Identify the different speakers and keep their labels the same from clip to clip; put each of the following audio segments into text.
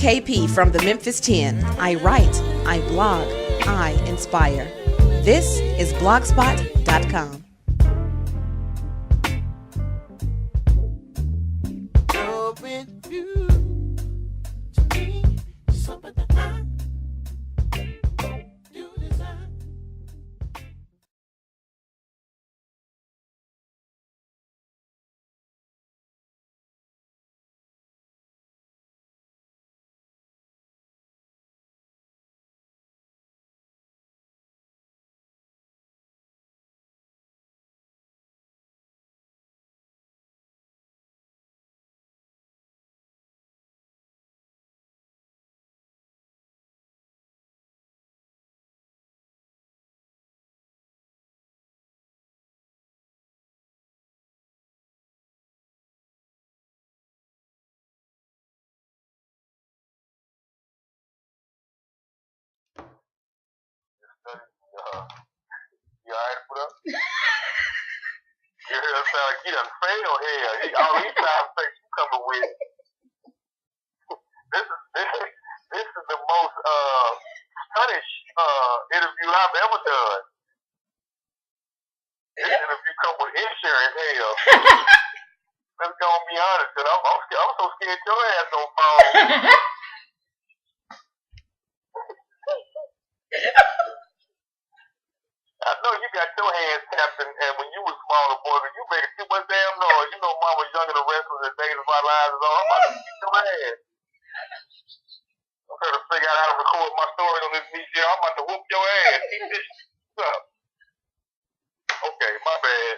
Speaker 1: KP from the Memphis 10. I write, I blog, I inspire. This is blogspot.com.
Speaker 2: You alright, put up? You hear that sound like he done failed here. All these sound effects you coming with. This is the most Spanish interview I've ever done. This interview come with insurance, hell. Let's go and be honest, cause I'm so scared your ass don't fall. I know you got your hands tapped, and when you was smaller, boy, you made too much damn noise. You know, Mom was younger than the rest of the days of our lives. I'm about to beat your ass. I'm trying to figure out how to record my story on this VCR. I'm about to whoop your ass. Keep this shit up. Okay, my bad.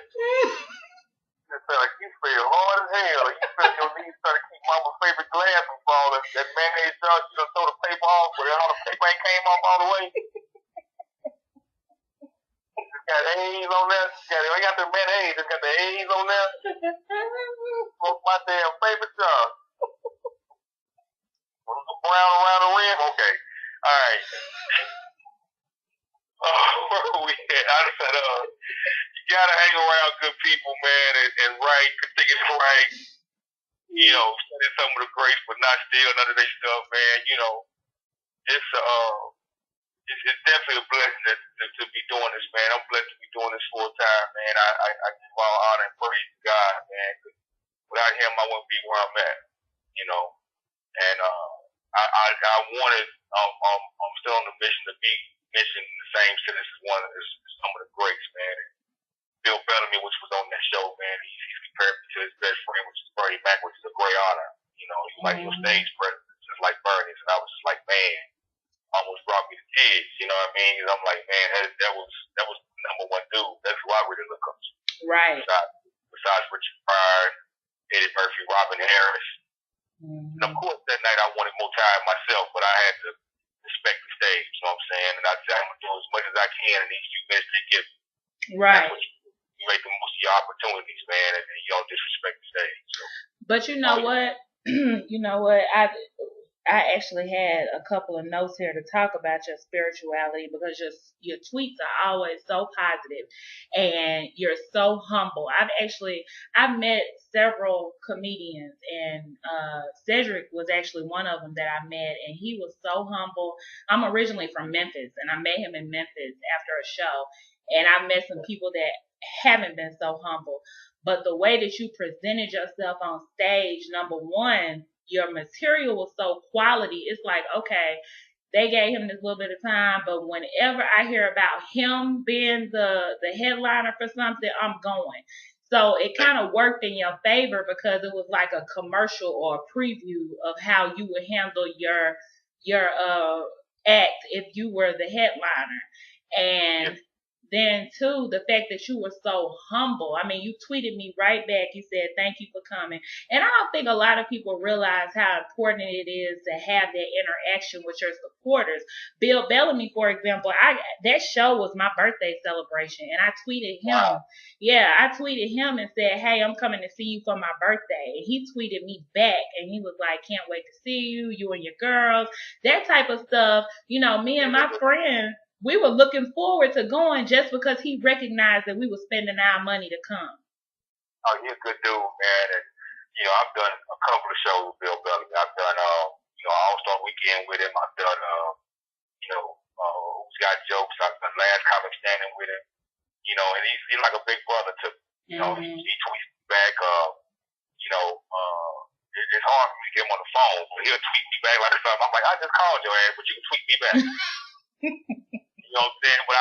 Speaker 2: It sound like you feel hard as hell. You feel your knees trying to keep Mama's favorite glass from falling. That mayonnaise jar, you done throw the paper off, but all the paper ain't came off all the way. Got A's on there. I got the mayonnaise. It's got the A's on there. Broke my damn favorite jar. Brown around the rim. Okay. All right. Where we at? I said, you gotta hang around good people, man, and write. Think it's right. You know, study some of the greats, but not steal none of their stuff, man. You know, it's definitely a blessing to be doing this, man. I'm blessed to be doing this full time, man. I give all honor and praise to God, man. Without him, I wouldn't be where I'm at, you know. And I wanted, I'm still on the mission to be mentioned in the same sentence as some of the greats, man. And Bill Bellamy, which was on that show, man, he's compared me to his best friend, which is Bernie Mac, which is a great honor. You know, he's like your stage presence, just like Bernie. And I was just like, man, almost brought me to tears. You know what I mean? And I'm like, man, that was number one dude. That's who I really look up to.
Speaker 3: Right.
Speaker 2: Besides Richard Pryor, Eddie Murphy, Robin Harris. And of course, that night I wanted more time myself, but I had to respect the stage. You know what I'm saying? And I said I'm gonna do as much as I can in these few minutes they give me.
Speaker 3: Right.
Speaker 2: You make the most of your opportunities, man, and you don't disrespect the stage. So.
Speaker 3: But you know what? You know what? I actually had a couple of notes here to talk about your spirituality because your tweets are always so positive and you're so humble. I've met several comedians and Cedric was actually one of them that I met, and he was so humble. I'm originally from Memphis, and I met him in Memphis after a show, and I've met some people that haven't been so humble. But the way that you presented yourself on stage, number one, your material was so quality. It's like, okay, they gave him this little bit of time, but whenever I hear about him being the headliner for something, I'm going. So it kind of worked in your favor because it was like a commercial or a preview of how you would handle your act if you were the headliner. And then too, the fact that you were so humble. I mean, you tweeted me right back. You said, thank you for coming. And I don't think a lot of people realize how important it is to have that interaction with your supporters. Bill Bellamy, for example, that show was my birthday celebration. And I tweeted him. Wow. Yeah, I tweeted him and said, hey, I'm coming to see you for my birthday. And he tweeted me back. And he was like, can't wait to see you, you and your girls. That type of stuff. You know, me and my friends, we were looking forward to going just because he recognized that we were spending our money to come.
Speaker 2: Oh, he's a good dude, man. And, you know, I've done a couple of shows with Bill Bellamy. I've done, All-Star Weekend with him. I've done, Who's Got Jokes. I've done Last Comic Standing with him. And he's like a big brother to me. He tweets back. It's hard for me to get him on the phone, but he'll tweet me back like something. I'm like, I just called your ass, but you can tweet me back. You know what I'm saying? But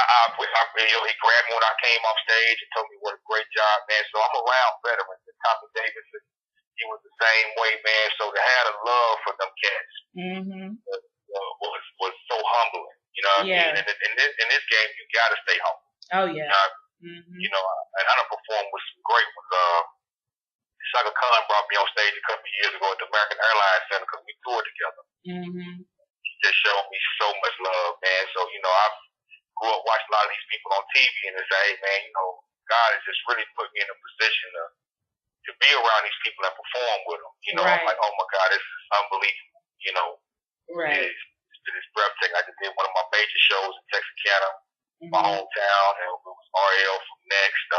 Speaker 2: he grabbed me when I came off stage and told me what a great job, man. So I'm around veterans. And Tommy Davis, he was the same way, man. So to have a love for them cats was so humbling. You know what I mean? And in this game, you gotta stay humble.
Speaker 3: Oh yeah.
Speaker 2: And I done performed with some great ones. Shaka Khan brought me on stage a couple of years ago at the American Airlines Center because we toured together. He just showed me so much love, man. So, I grew up watching a lot of these people on TV and they say, hey, man, God has just really put me in a position to be around these people and perform with them.
Speaker 3: Right.
Speaker 2: I'm like, oh my God, this is unbelievable.
Speaker 3: Right.
Speaker 2: It's breathtaking. I just did one of my major shows in Texarkana, my hometown, and it was RL from Next.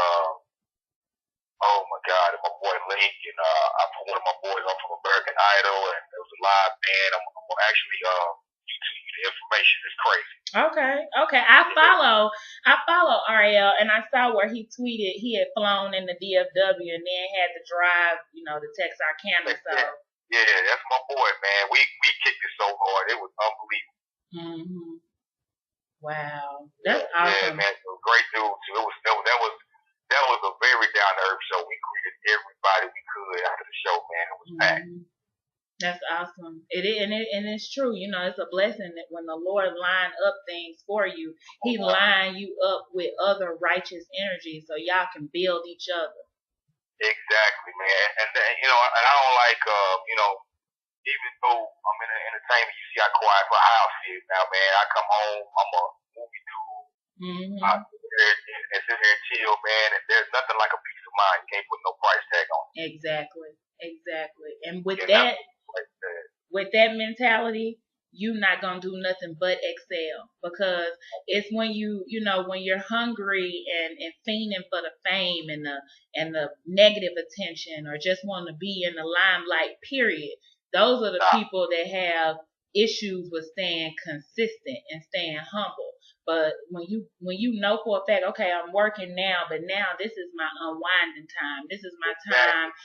Speaker 2: Oh my God, and my boy Link, and I put one of my boys on from American Idol, and it was a live band. I'm gonna actually YouTube you the information. It's crazy.
Speaker 3: Okay. I follow Ariel, and I saw where he tweeted he had flown in the DFW and then had to drive, to Texarkana. So
Speaker 2: yeah, that's my boy, man. We kicked it so hard, it was unbelievable.
Speaker 3: Wow, that's awesome.
Speaker 2: Yeah, man, it was a great dude too. That was a very down to earth show. We greeted everybody we could after the show, man. It was packed.
Speaker 3: That's awesome. It's true. It's a blessing that when the Lord line up things for you, He line you up with other righteous energies so y'all can build each other.
Speaker 2: Exactly, man. And then, and I don't like, even though I'm in the entertainment, you see how quiet my house is now, man. I come home, I'm a movie dude. I sit here and chill, man. And there's nothing like a peace of mind. You can't put no price tag on it.
Speaker 3: Exactly. And with that mentality, you're not gonna do nothing but excel, because it's when when you're hungry and fiending for the fame and the negative attention, or just want to be in the limelight, period. Those are the people that have issues with staying consistent and staying humble. But when you know for a fact, okay, I'm working now, but now this is my unwinding time. This is my time,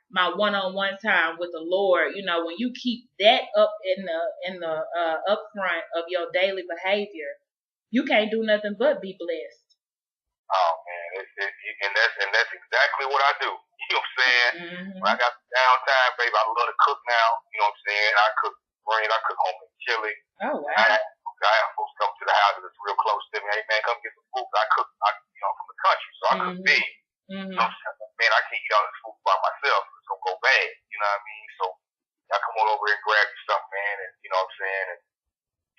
Speaker 3: my one-on-one time with the Lord. When you keep that up in the upfront of your daily behavior, you can't do nothing but be blessed.
Speaker 2: Oh man, and that's exactly what I do. You know what I'm saying? When I got downtime, baby, I love to cook now. You know what I'm saying? I cook homemade chili.
Speaker 3: Oh wow.
Speaker 2: I have folks come to the house that's real close to me. Hey man, come get some food. I cook, from the country, so I cook big. You know what I'm saying? Man, I can't eat all this food by myself. It's gonna go bad. You know what I mean? So y'all come on over here and grab you something, man. And you know what I'm saying? And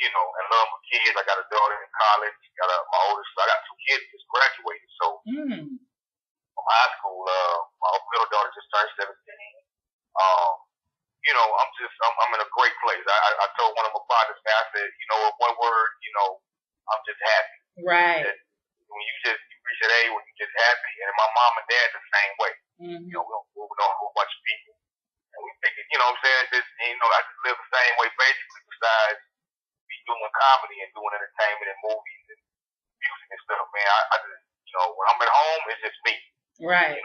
Speaker 2: and love my kids. I got a daughter in college. My oldest. I got 2 kids just graduated. So from high school, my middle daughter just turned 17. I'm in a great place. I told one of my partners, man, I said, one word, I'm just happy.
Speaker 3: Right.
Speaker 2: That when you reach that age when you're just happy, and my mom and dad the same way. We don't move on a whole bunch of people. And we think, what I'm saying? I just live the same way basically, besides me doing comedy and doing entertainment and movies and music and stuff, man. I just, when I'm at home, it's just me.
Speaker 3: Right.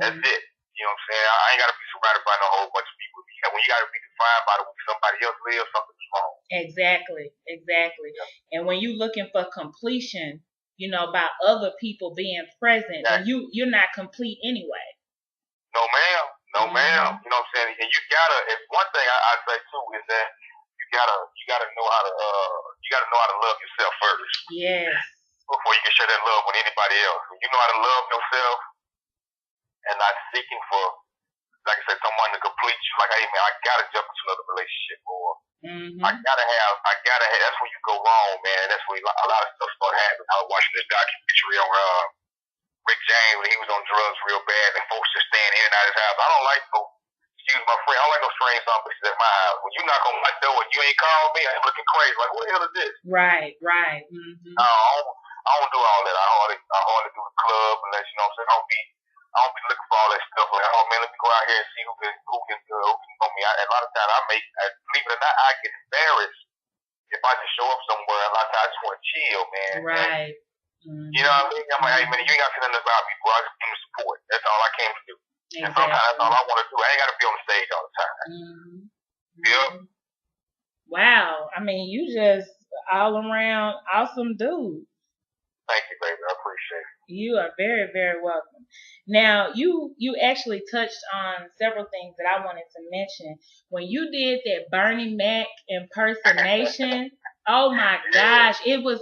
Speaker 2: That's it. You know what I'm saying? I ain't got to be surrounded by no whole bunch of people. When you got to be defined by the way somebody else lives, something's wrong.
Speaker 3: Exactly. Yeah. And when you're looking for completion, by other people being present, then you're not complete anyway.
Speaker 2: No, ma'am. You know what I'm saying? And you gotta. One thing I say too is that you gotta know how to love yourself first.
Speaker 3: Yes.
Speaker 2: Before you can share that love with anybody else. When you know how to love yourself and not seeking for, like I said, someone to complete you. Like, hey man, I gotta jump into another relationship, or I gotta have. That's when you go wrong, man. That's when a lot of stuff start happening. I was watching this documentary on Rick James when he was on drugs real bad, and folks just staying in and out of his house. I don't like no. Excuse my friend. I don't like no strange zombies at my house. When you knock on my door and you ain't called me, I'm looking crazy. Like, what the hell is this?
Speaker 3: Right.
Speaker 2: I don't do all that. I hardly do the club unless, I don't be I don't be looking for all that stuff. Like, oh man, let me go out here and see who can know me. A lot of times believe it or not, I get embarrassed if I just show up somewhere. A lot of times I just want to chill, man.
Speaker 3: Right.
Speaker 2: You know what I mean? I'm like, hey man, you ain't got to say nothing about me, bro. I just came to support. That's all I came to do. Exactly. And sometimes that's all I want to do. I ain't got to be on the stage all the time. Yep.
Speaker 3: Wow. I mean, you just all around awesome dude.
Speaker 2: Thank you, baby. I appreciate it.
Speaker 3: You are very, very welcome. Now, you actually touched on several things that I wanted to mention. When you did that Bernie Mac impersonation, oh my gosh, it was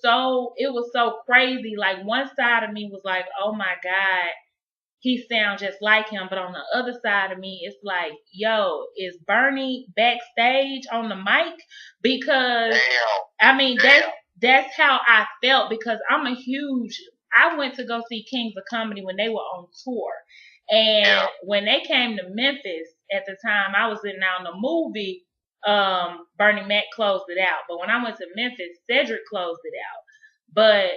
Speaker 3: so crazy. Like one side of me was like, oh my God, he sounds just like him. But on the other side of me, it's like, yo, is Bernie backstage on the mic? Because I mean, that's how I felt, because I went to go see Kings of Comedy when they were on tour. And when they came to Memphis at the time, I was in on the movie, Bernie Mac closed it out. But when I went to Memphis, Cedric closed it out. But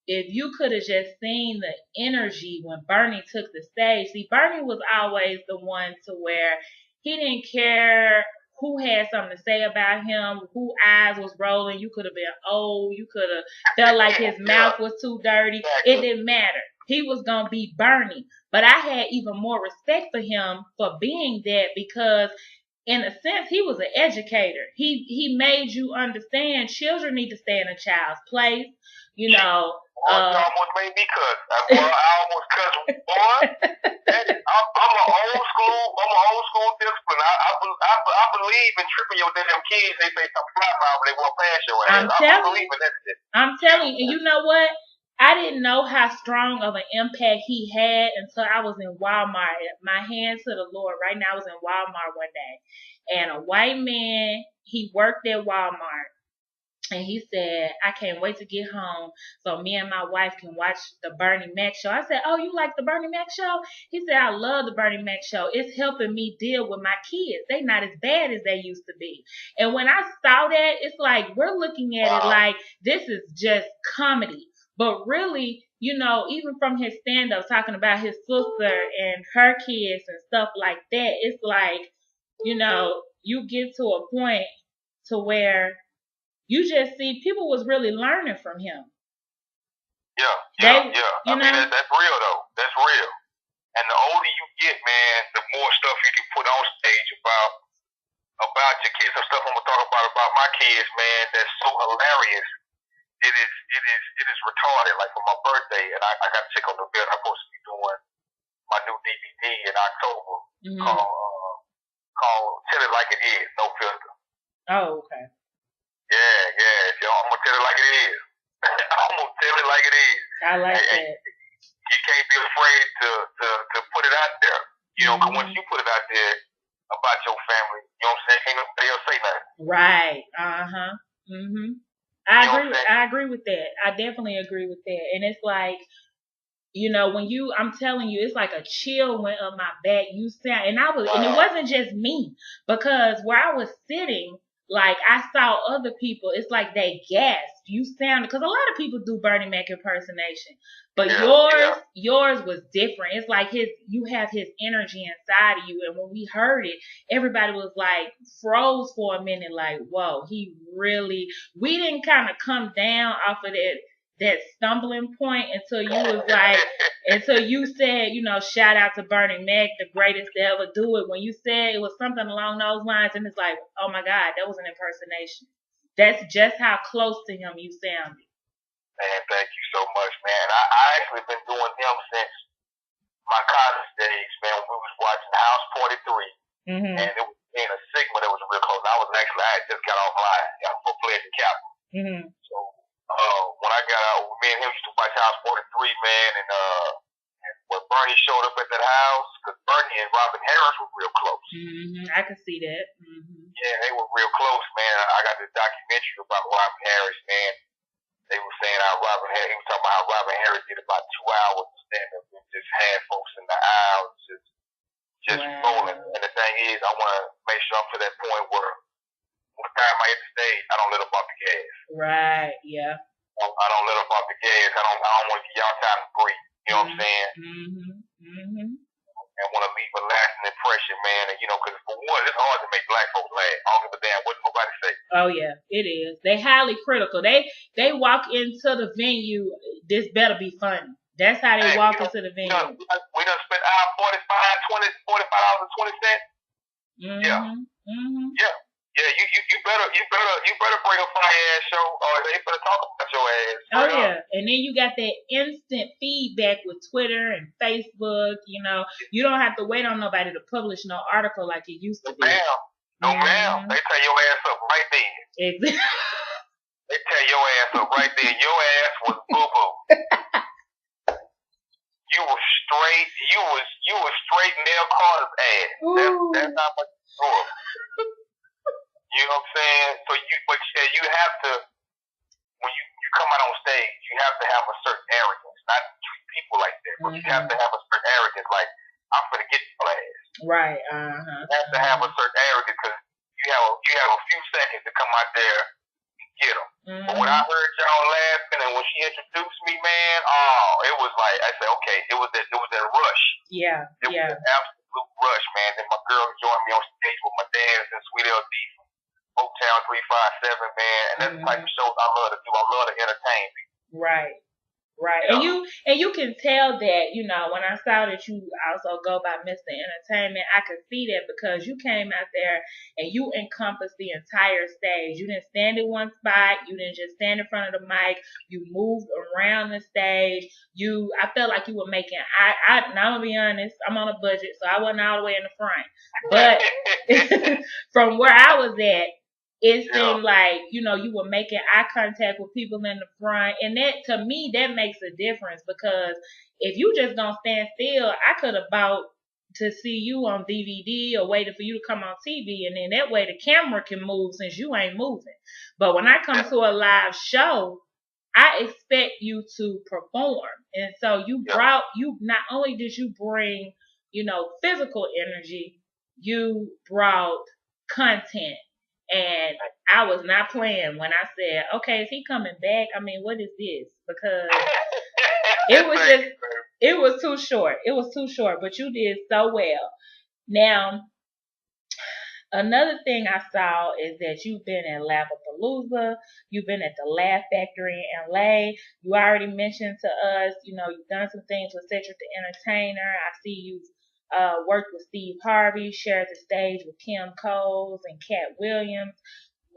Speaker 3: if you could have just seen the energy when Bernie took the stage. See, Bernie was always the one to where he didn't care who had something to say about him, who eyes was rolling. You could have been old. You could have felt like his mouth was too dirty. It didn't matter. He was going to be Bernie. But I had even more respect for him for being that, because in a sense, he was an educator. He made you understand children need to stay in a child's place. You know.
Speaker 2: You almost made me cuss. I almost cussed. Boy, I'm an old school discipline. I believe in tripping your damn kids. They say some fly out when they walk past your ass. I believe in that shit.
Speaker 3: I'm telling you, and you know what? I didn't know how strong of an impact he had until I was in Walmart. My hand to the Lord. Right now, I was in Walmart one day, and a white man, he worked at Walmart. And he said, I can't wait to get home so me and my wife can watch the Bernie Mac show. I said, oh, you like the Bernie Mac show? He said, I love the Bernie Mac show. It's helping me deal with my kids. They not as bad as they used to be. And when I saw that, it's like we're looking at it like this is just comedy. But really, you know, even from his stand-up talking about his sister and her kids and stuff like that, it's like, you know, you get to a point to where you just see people was really learning from him.
Speaker 2: Yeah. I mean, that's real, though. That's real. And the older you get, man, the more stuff you can put on stage about your kids. Some stuff I'm going to talk about my kids, man, that's so hilarious. It is retarded. Like for my birthday, and I got to check on the bill. I'm supposed to be doing my new DVD in October called Tell It Like It Is, No Filter.
Speaker 3: Oh, okay.
Speaker 2: Yeah. I'm gonna tell it like it is. I'm gonna tell it like it is.
Speaker 3: I like that.
Speaker 2: You can't be afraid to put it out there. You know, 'cause once you put it out there about your family, you know what I'm saying? Ain't nobody else say nothing.
Speaker 3: Right. I agree with that. I definitely agree with that. And it's like, you know, I'm telling you, it's like a chill went up my back. You sound, and it wasn't just me, because where I was sitting, like I saw other people, it's like they gasped. You sounded, because a lot of people do Bernie Mac impersonation, but yours was different. It's like you have his energy inside of you, and when we heard it, everybody was like froze for a minute, like, whoa, we didn't kind of come down off of that stumbling point until you said, you know, shout out to Bernie Mac, the greatest to ever do it. When you said it was something along those lines, and it's like, oh my God, that was an impersonation. That's just how close to him you sounded.
Speaker 2: Man, thank you so much, man. I actually been doing him since my college days, man. We was watching House 43, and it was in a segment that was real close. I had just got offline for Pledge and Capital. So when I got out, me and him used to watch House 43, man, and when Bernie showed up at that house, because Bernie and Robin Harris were real close.
Speaker 3: I can see that.
Speaker 2: Yeah, they were real close, man. I got this documentary about Robin Harris, man. They were saying he was talking about how Robin Harris did about 2 hours of stand-up and just had folks in the aisles just rolling. And the thing is, I want to make sure I'm to that point where one time I hit the stage, I don't let up off the gas.
Speaker 3: Right, yeah.
Speaker 2: I don't let up off the gas. I don't want to give y'all time to breathe. You know what I'm saying? And want to leave a lasting impression, man. And because for one, it's hard to make black folks laugh. I don't give a damn what nobody say.
Speaker 3: Oh yeah, it is. They highly critical. They walk into the venue. This better be funny. That's how they walk into the venue.
Speaker 2: We done spent our $45.20. Yeah. Yeah, you better bring a fire ass show, or they better talk about your ass.
Speaker 3: Oh yeah, and then you got that instant feedback with Twitter and Facebook. You don't have to wait on nobody to publish no article like it used to be.
Speaker 2: No ma'am, they tear your ass up right then.
Speaker 3: Exactly.
Speaker 2: They tear your ass up right then. Your ass was boo boo. You was straight. You was straight Nell Carter's ass. That's how much you grew up. You know what I'm saying? So you have to, when you come out on stage, you have to have a certain arrogance. Not treat people like that, but you have to have a certain arrogance. Like, I'm gonna get your ass. Right. You have to have a certain arrogance because you have a few seconds to come out there and get them. But when I heard y'all laughing and when she introduced me, man, it was like I said, okay, it was that rush. Yeah. It was an absolute rush, man. Then my girl joined me on stage with my dance and Sweet LD. Motown 357, man, and that's the type of shows I love to do. I love to entertain people. Right.
Speaker 3: And you can tell that, when I saw that you also go by Mr. Entertainment, I could see that because you came out there and you encompassed the entire stage. You didn't stand in one spot. You didn't just stand in front of the mic. You moved around the stage. I felt like you were making, I'm going to be honest, I'm on a budget, so I wasn't all the way in the front. But from where I was at, it seemed like, you were making eye contact with people in the front. And that, to me, that makes a difference because if you just gonna stand still, I could have bought to see you on DVD or waited for you to come on TV. And then that way the camera can move since you ain't moving. But when I come to a live show, I expect you to perform. And so not only did you bring, physical energy, you brought content. And I was not playing when I said, okay, is he coming back? I mean, what is this? Because it was too short. It was too short, but you did so well. Now, another thing I saw is that you've been at Lollapalooza. You've been at the Laugh Factory in LA. You already mentioned to us, you've done some things with Cedric the Entertainer. I see you've worked with Steve Harvey, shared the stage with Kim Coles and Cat Williams.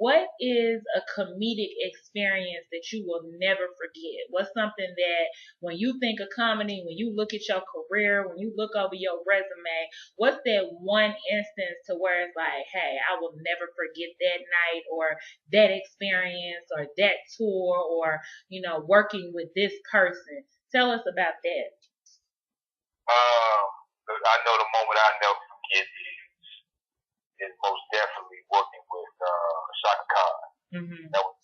Speaker 3: What is a comedic experience that you will never forget? What's something that when you think of comedy, when you look at your career, when you look over your resume, what's that one instance to where it's like, hey, I will never forget that night or that experience or that tour or, working with this person? Tell us about that.
Speaker 2: I know the moment I never forget is most definitely working with Shaka Khan. That was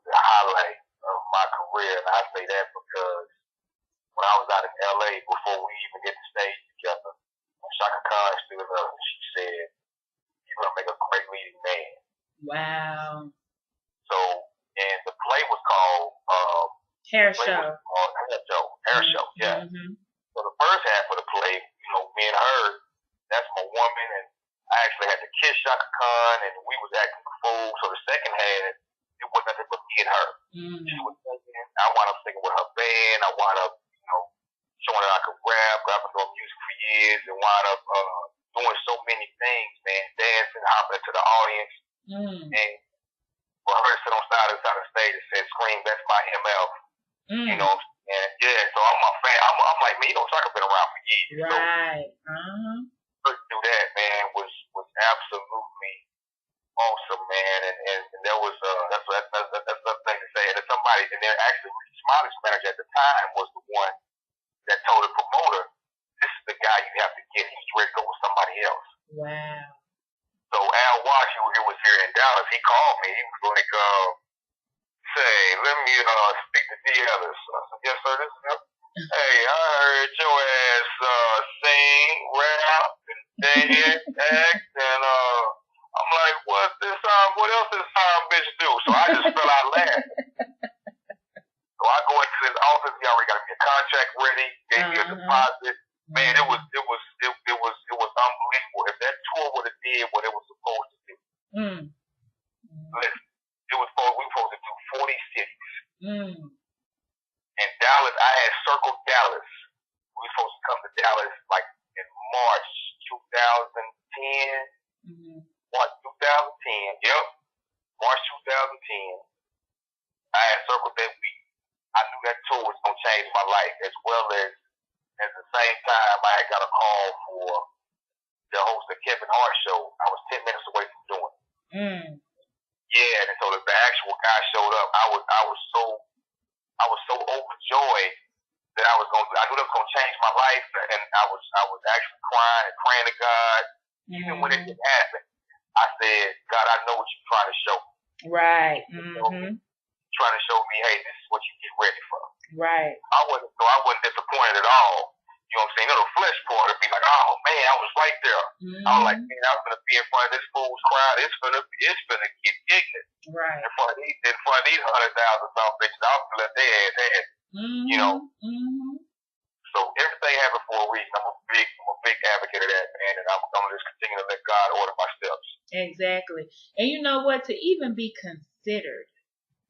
Speaker 2: the highlight of my career, and I say that because when I was out in LA before we even get to stage together, when Shaka Khan stood up and she said, "You're gonna make a great leading man." Wow. So, and the play was called
Speaker 3: Hair Show.
Speaker 2: Hair Show, yeah. So the first half of the play, me and her, that's my woman, and I actually had to kiss Shaka Khan, and we was acting the fool. So the second half, it was nothing but me and her. She was singing. I wound up singing with her band. I wound up, showing her I could rap. I've been doing music for years, and wound up doing so many things, man, dancing, hopping into the audience, and for her to sit on side of the stage and say, "Scream, that's my MF." And so I'm a fan. I'm like, man, Shaka been around for years.
Speaker 3: Right.
Speaker 2: So to do that, man, was absolutely awesome, man. And that was that's another thing to say. And somebody, and then actually Smiley's manager at the time was the one that told the promoter, "This is the guy you have to get. He's ready to go with somebody else." Wow. So Al Wash, who was here in Dallas, he called me. He was like, say, let me speak to D. Ellis. I said, yes, sir, this is him. Hey, I heard your ass sing, rap, and dance, act, and I'm like, what else this bitch do? So I just fell out laughing. So I go into this got me a contract ready, gave me a deposit. Man, it was unbelievable. If that tour would have did what it was supposed to do, listen, we were supposed to do 40 cities. In Dallas, I had circled Dallas. We were supposed to come to Dallas like in March 2010. March 2010. Yep. March 2010. I had circled that week. I knew that tour was going to change my life, as well as at the same time I had got a call for the host of Kevin Hart show. I was 10 minutes away from doing it. Yeah, and so the actual guy showed up. I was so overjoyed that I knew that was going to change my life, and I was actually crying and praying to God. Even when it didn't happen, I said, God, I know what you're trying to show me.
Speaker 3: Right.
Speaker 2: Trying to show me, hey, this is what you get ready for.
Speaker 3: Right.
Speaker 2: I wasn't disappointed at all. You know what I'm saying? The flesh part would be like, oh man, I was right there. I was like, man, I was gonna be in front of this fool's crowd. It's gonna get ignorant.
Speaker 3: Right.
Speaker 2: In front of these 100,000 South bitches, I was gonna let their ass have it. You know. So everything happened for a reason. I'm a big advocate of that, man, and I'm gonna just continue to let God order my steps.
Speaker 3: Exactly. And you know what? To even be considered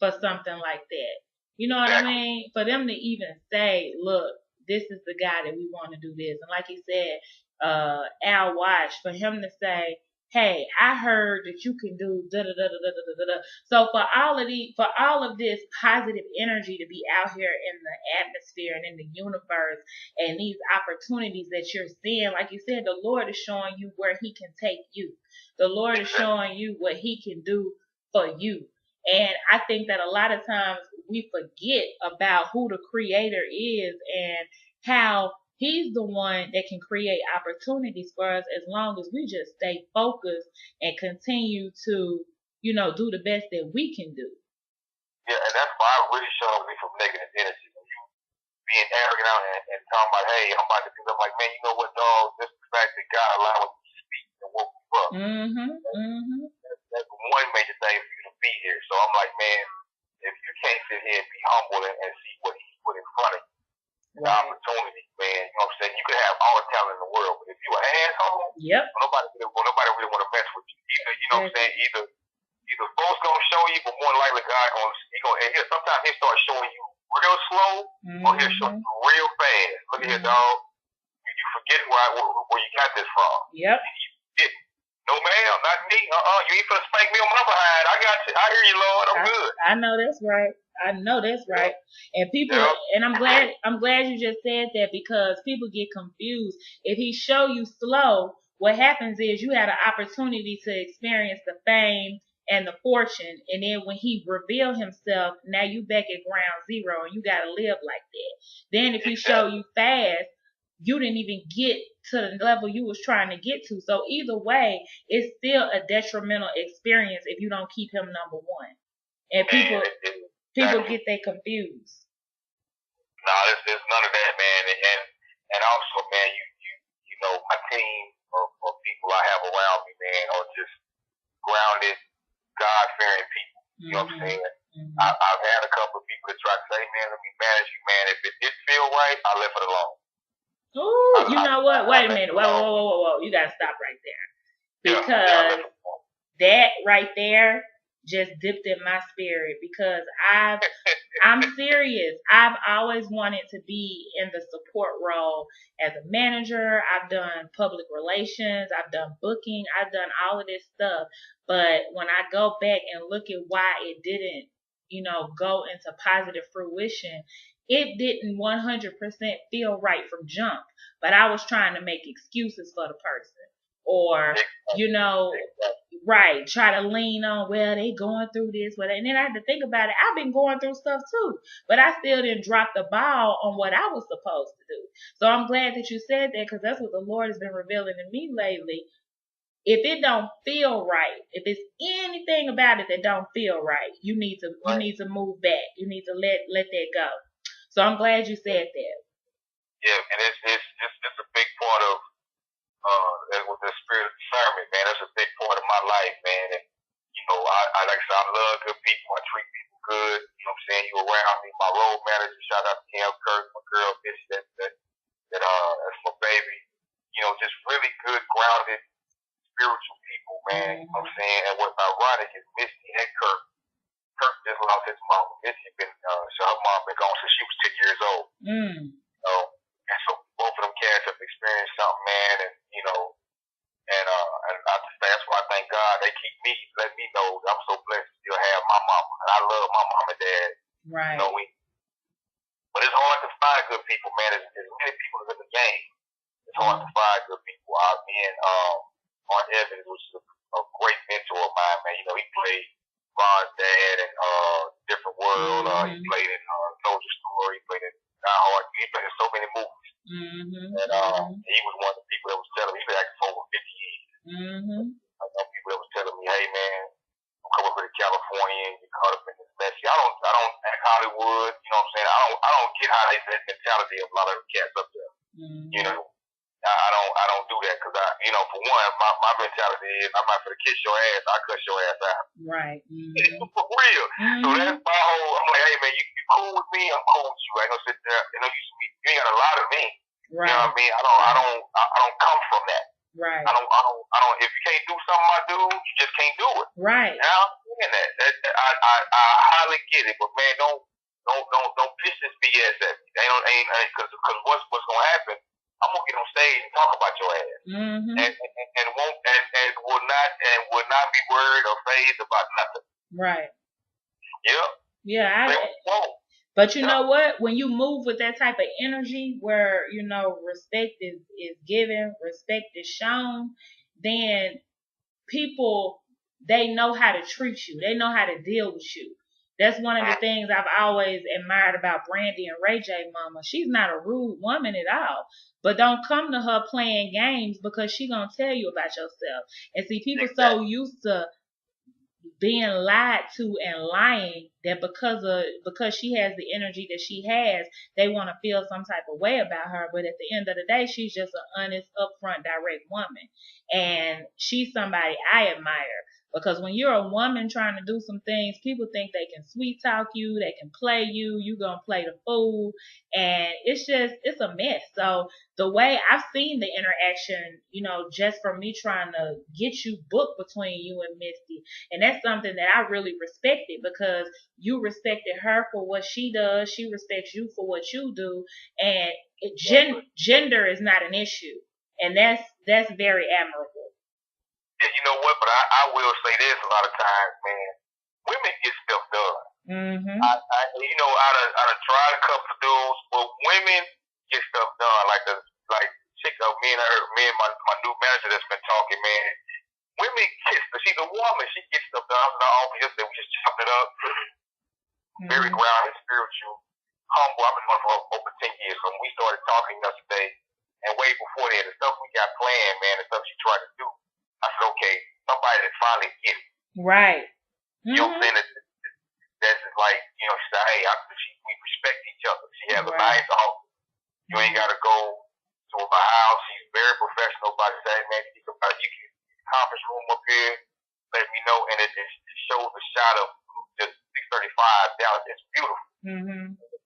Speaker 3: for something like that. You know what I mean? For them to even say, look, this is the guy that we want to do this. And like he said, Al Watch, for him to say, hey, I heard that you can do da-da-da-da-da-da-da-da. So for all of this positive energy to be out here in the atmosphere and in the universe and these opportunities that you're seeing, like you said, the Lord is showing you where he can take you. The Lord is showing you what he can do for you. And I think that a lot of times we forget about who the creator is and how he's the one that can create opportunities for us as long as we just stay focused and continue to, do the best that we can do.
Speaker 2: Yeah, and that's why I really showed me from negative energy. When you being arrogant out and talking about, hey, I'm about to do something, like, man, you know what, dog? Just the fact that God allowed us to speak and woke you up. That's one major thing for you to be here. So I'm like, man, if you can't sit here and be humble and see what he put in front of you, the opportunity, man, you know what I'm saying? You could have all the talent in the world, but if you're an asshole, nobody really want to mess with you. Either, you know what I'm saying? Either folks gonna show you, but more likely God sometimes he'll start showing you real slow, or he'll show you real fast. Look at here, dog. You forget where you got this from.
Speaker 3: Yep.
Speaker 2: No, ma'am, not me. You ain't finna spank me on my behind. I got you. I hear you, Lord. I'm good.
Speaker 3: I know that's right. And people, and I'm glad you just said that, because people get confused. If he show you slow, what happens is you had an opportunity to experience the fame and the fortune, and then when he revealed himself, now you back at ground zero and you gotta live like that. Then if he show you fast, you didn't even get to the level you was trying to get to. So either way, it's still a detrimental experience if you don't keep him number one. And people get they confused.
Speaker 2: No, there's none of that, man. And also, man, you know, my team of people I have around me, man, are just grounded, God-fearing people. You know what I'm saying? I've had a couple of people that try to say, man, let me manage you, man. If it didn't feel right, I left it alone.
Speaker 3: Ooh, you know what? Wait a minute. Whoa. You gotta stop right there. Because that right there just dipped in my spirit, because I'm serious. I've always wanted to be in the support role as a manager. I've done public relations, I've done booking, I've done all of this stuff. But when I go back and look at why it didn't, go into positive fruition, it didn't 100% feel right from jump. But I was trying to make excuses for the person. Or, try to lean on, well, they going through this. And then I had to think about it. I've been going through stuff too. But I still didn't drop the ball on what I was supposed to do. So I'm glad that you said that, because that's what the Lord has been revealing to me lately. If it don't feel right, if it's anything about it that don't feel right, you need to move back. You need to let that go. So I'm glad you said that.
Speaker 2: Yeah, and it's a big part of with the spirit of discernment, man. That's a big part of my life, man. And I like I said, I love good people. I treat people good. You know what I'm saying? You around me. My road manager, shout out to Kim Kirk, my girl, Missy, that's my baby. You know, just really good, grounded, spiritual people, man. You know what I'm saying? And what's ironic is Missy and Kirk. Kirk just lost his mom. Missy so her mom been gone since she was 10 years old. And so both of them cats have experienced something, man, and you know, and I just that's why I thank God they keep me, let me know that I'm so blessed to still have my mama, and I love my mom and dad.
Speaker 3: Right.
Speaker 2: You know, but it's hard to find good people, man. There's many people in the game. It's hard to find good people. Me and Art Evans, which is a great mentor of mine, man. You know, he played Ron's dad in Different World. He played in Soldier Story. He played in Die Hard. He played in so many movies. And he was one of the people that was telling me, he's been acting for over 50 years. Like, some people that was telling me, hey man, I'm coming over to California and you caught up in this mess. I don't act Hollywood, you know what I'm saying? I don't get how they that mentality of a lot of the cats up there. You know, I don't do that because you know, for one, my mentality is I'm not gonna kiss your ass, I'll cuss your ass out.
Speaker 3: Right.
Speaker 2: For real. So that's my whole. I'm like, hey man, you cool with me? I'm cool with you. I ain't gonna sit there. You know, you ain't got a lot of me.
Speaker 3: Right.
Speaker 2: You know what I mean? I don't come from that.
Speaker 3: Right.
Speaker 2: I don't. If you can't do something I do, you just can't do it.
Speaker 3: Right.
Speaker 2: And I'm saying that. I highly get it, but man, don't pitch this BS at me. Ain't because what's gonna happen? I'm gonna get on stage and talk about your ass, and will not be worried or phased about nothing.
Speaker 3: Right.
Speaker 2: Yep.
Speaker 3: Yeah. But you know what? When you move with that type of energy where, you know, respect is given, respect is shown, then people, they know how to treat you. They know how to deal with you. That's one of the things I've always admired about Brandy and Ray J mama. She's not a rude woman at all. But don't come to her playing games because she gonna tell you about yourself. And see, people so used to being lied to and lying that because she has the energy that she has, they want to feel some type of way about her. But at the end of the day, she's just an honest, upfront, direct woman. And she's somebody I admire. Because when you're a woman trying to do some things, people think they can sweet talk you, they can play you, you gonna play the fool, and it's a mess. So the way I've seen the interaction, you know, just from me trying to get you booked between you and Misty, and that's something that I really respected because you respected her for what she does, she respects you for what you do, and gender is not an issue, and that's very admirable.
Speaker 2: Yeah, you know what? But I will say this a lot of times, man. Women get stuff done. I you know, I done tried a couple of dudes, but women get stuff done. Like chick of me and my new manager that's been talking, man. Women get stuff. She's a woman. She gets stuff done. I was in the office yesterday. We just chopped it up. Very grounded, spiritual, humble. I've been doing it for over 10 years. So when we started talking yesterday, and way before that, the stuff we got planned, man, the stuff she tried to do. I said, okay, somebody that finally gets it.
Speaker 3: Right.
Speaker 2: You know what I'm saying? That's like, you know, she said, hey, we respect each other. She has a nice office. You ain't got to go to her house. She's very professional about it. Say, man, you can conference room up here, let me know. And it shows a shot of just 635 Dallas. It's beautiful.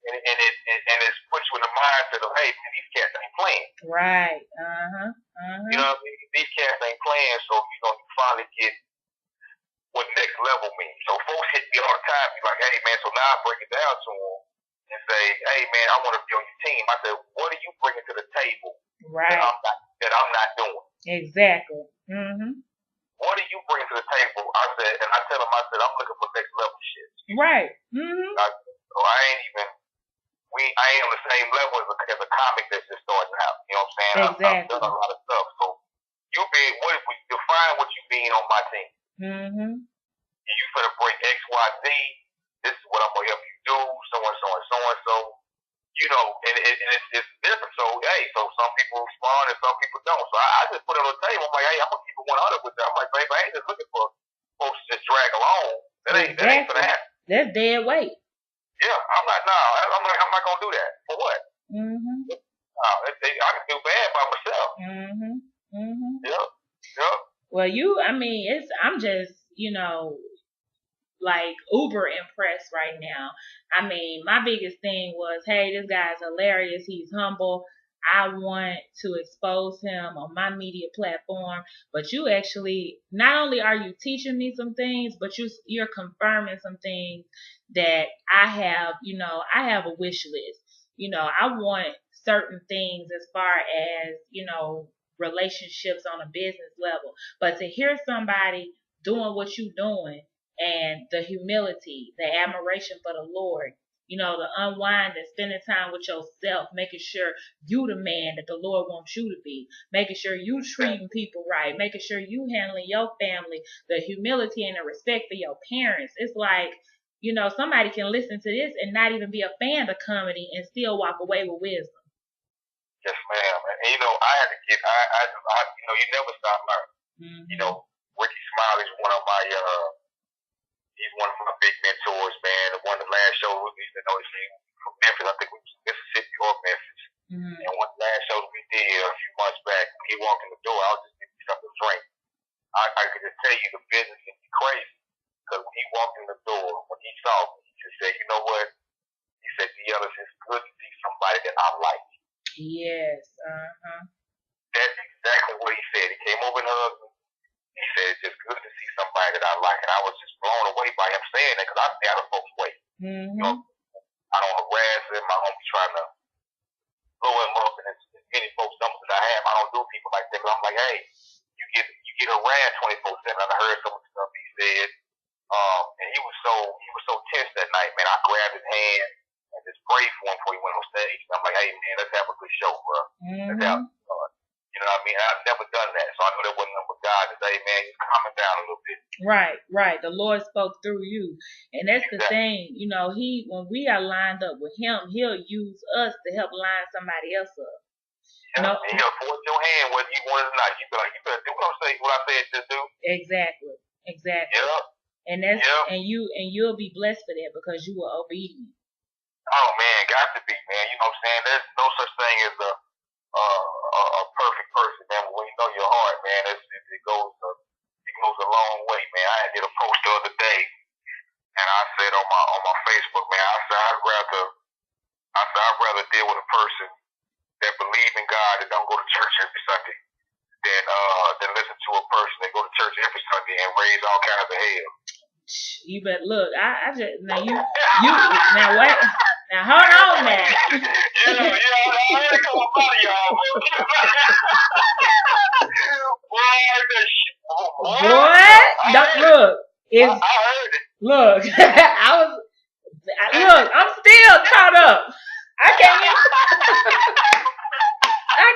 Speaker 2: And it puts you in the mindset of, hey, man, these cats ain't playing.
Speaker 3: Right.
Speaker 2: You know what I mean? These cats ain't playing, so you know you finally get what next level means. So folks hit me all the time, be like, hey man, so now I break it down to them and say, hey man, I want to be on your team. I said, what are you bringing to the table that I'm not doing?
Speaker 3: Exactly.
Speaker 2: What are you bringing to the table? I said, and I tell them, I said, I'm looking for next level shit.
Speaker 3: Right.
Speaker 2: So I ain't on the same level as a comic that's just starting out. You know what I'm saying?
Speaker 3: Exactly.
Speaker 2: I've done a lot of stuff. So define what you mean on my team. You finna bring X, Y, Z. This is what I'm gonna help you do. So and so and so and so. You know, and it's different. So hey, so some people respond and some people don't. So I just put it on the table. I'm like, hey, I'm gonna keep it 100 with them. I'm like, baby, I ain't just looking for folks to just drag along. That ain't gonna happen.
Speaker 3: That's dead weight.
Speaker 2: Yeah, I'm not gonna do that. For what? I can do bad by myself. Yep.
Speaker 3: Well, I'm just, you know, like uber impressed right now. I mean, my biggest thing was, hey, this guy's hilarious. He's humble. I want to expose him on my media platform. But you actually, not only are you teaching me some things, but you're confirming some things that I have. I have a wish list. I want certain things as far as, relationships on a business level. But to hear somebody doing what you're doing, and the humility, the admiration for the Lord, the unwind and spending time with yourself, making sure you the man that the Lord wants you to be, making sure you treating people right, making sure you handling your family, the humility and the respect for your parents. It's like, somebody can listen to this and not even be a fan of comedy and still walk away with wisdom.
Speaker 2: Yes, ma'am. And I had to get, you never stop learning.
Speaker 3: Mm-hmm.
Speaker 2: Ricky Smiley's he's one of my big mentors, man. The one of the last shows we used to know he's from Memphis. I think it was Mississippi or Memphis. Mm-hmm. And one of the last shows we did a few months back, when he walked in the door, I was just getting something to drink. I could just tell you the business can be crazy. Because when he walked in the door, when he saw me, he just said, you know what? He said, Ellis, it's good to see somebody that I like.
Speaker 3: Yes. Uh-huh.
Speaker 2: That's exactly what he said. He came over and hugged me. He said, it's just good to see somebody that I like. And I was just blown away by him saying that because I stay out of folks' way.
Speaker 3: Mm-hmm.
Speaker 2: I don't harass him. I don't be trying to blow him up. And as many folks numbers that I have, I don't do people like that. But I'm like, hey, you get harassed 24/7. And I heard some of the stuff he said. And he was so tense that night, man. I grabbed his hand and just prayed for him before he went on stage. And I'm like, hey, man, let's have a good show, bro.
Speaker 3: Mm-hmm.
Speaker 2: Let's have you know what I mean? I've never done that. So I know that wasn't number God to say, man, just calm it down a little bit.
Speaker 3: Right. The Lord spoke through you. And that's the thing, when we are lined up with him, he'll use us to help line somebody else up.
Speaker 2: Yeah, and he'll force your hand whether you want it or not. You be like, you better do what I said to do.
Speaker 3: Exactly.
Speaker 2: Yep.
Speaker 3: And and you'll be blessed for that because you were obedient.
Speaker 2: Oh man, got to be, man. You know what I'm saying? There's no such thing as a perfect person, man. But when you know your heart, man, it goes a long way, man. I did a post the other day, and I said on my Facebook, man, I said I'd rather deal with a person that believe in God that don't go to church every Sunday than listen to a person that go to church every Sunday and raise all kinds of hell.
Speaker 3: You better look. I just now you now wait. Now hold on now.
Speaker 2: I heard a couple of y'all.
Speaker 3: Boy, don't look.
Speaker 2: I heard it.
Speaker 3: Look, I'm still caught up. I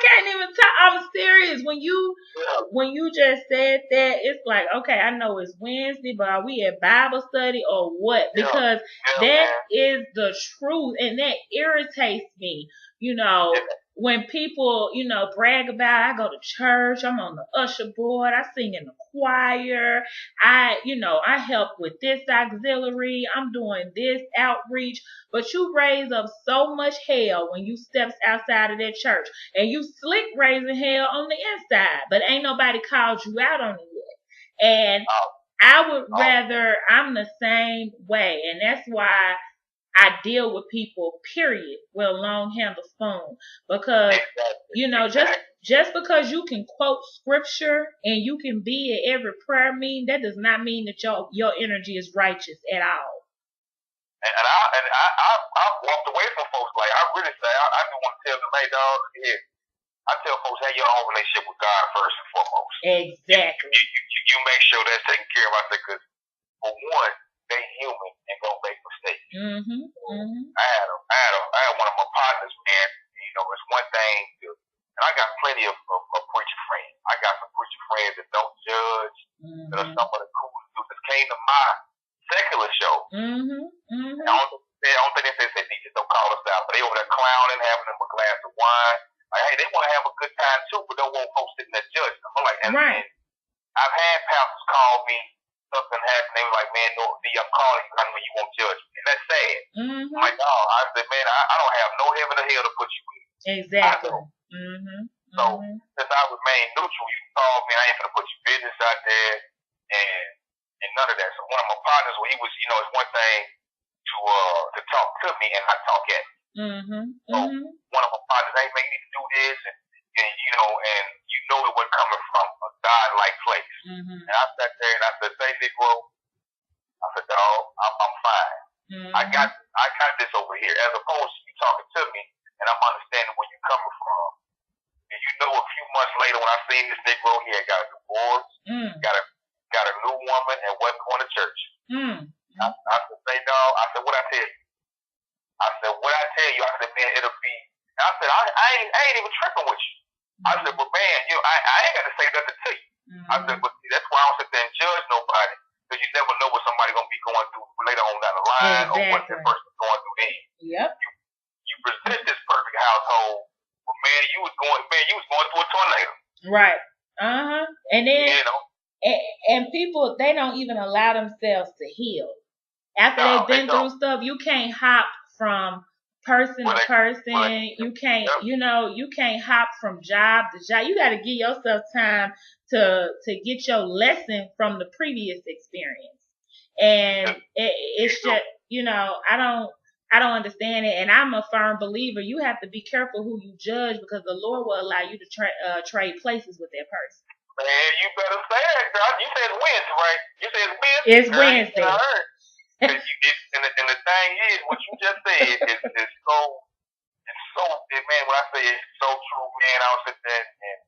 Speaker 3: can't even talk. I'm serious. When you just said that, it's like, okay, I know it's Wednesday, but are we at Bible study or what? Because that is the truth, and that irritates me. When people, brag about, I go to church, I'm on the usher board, I sing in the choir, I help with this auxiliary, I'm doing this outreach, but you raise up so much hell when you steps outside of that church, and you slick raising hell on the inside, but ain't nobody called you out on it yet. And I would rather, I'm the same way, and that's why I deal with people, period, with a long handle spoon. Because, just because you can quote scripture and you can be at every prayer meeting, that does not mean that your energy is righteous at all.
Speaker 2: And I've walked away from folks. Like, I really say, I just want to tell them, hey, dog, here. I tell folks, have your own relationship with God first and foremost.
Speaker 3: Exactly.
Speaker 2: You make sure that's taken care of. I said, because for one, they human and gonna make mistakes.
Speaker 3: Mm-hmm.
Speaker 2: I had one of my partners, man. It's one thing and I got plenty of preacher friends. I got some preacher friends that don't judge. That are some of the coolest dudes that came to my secular show. I don't think they say they just don't call us out, but they over there clowning, having them a glass of wine. Like, hey, they want to have a good time too, but don't want folks sitting there judging them. I'm like, and I've had pastors call me. Something happened, they were like, man, no, I'm calling you, I know you won't judge me. And that's sad. I'm like, no, I said, man, I don't have no heaven or hell to put you in.
Speaker 3: Exactly.
Speaker 2: So, since I remain neutral, you call me, I ain't gonna put your business out there, and and none of that. So one of my partners, well, he was, it's one thing to talk to me and not talk at me. So one of my partners, hey man, you need to do this, and and it was coming from a God-like place. And I sat there and I said, "Say, Negro," I said, "Dog, I'm fine. I got this over here." As opposed to you talking to me, and I'm understanding where you're coming from. And a few months later, when I seen this Negro, he had got a divorce, got a new woman, and wasn't going to church. I said, "Say, dog," I said, "What I tell you?" I said, "What I tell you?" I said, "Man, it'll be." I said, I ain't even tripping with you." I said, "But man, I ain't got to say nothing to you." I said, "But see, that's why I don't sit there and judge nobody, because you never know what somebody's gonna be going through later on down the line, or what that person's going through then.
Speaker 3: Yep.
Speaker 2: You present this perfect household, but man, you was going through a tornado.
Speaker 3: Right. And then and people, they don't even allow themselves to heal after they've been through stuff. You can't hop from person to person. You can't, you can't hop from job to job. You got to give yourself time to get your lesson from the previous experience. And it's just, I don't understand it. And I'm a firm believer. You have to be careful who you judge, because the Lord will allow you to trade places with that person.
Speaker 2: Man, you better say that, girl. You said it's Wednesday, right? You said it's Wednesday.
Speaker 3: It's Wednesday.
Speaker 2: I heard. And the thing is, what you just said is so, man, when I say it's so true, man, I was sitting there and,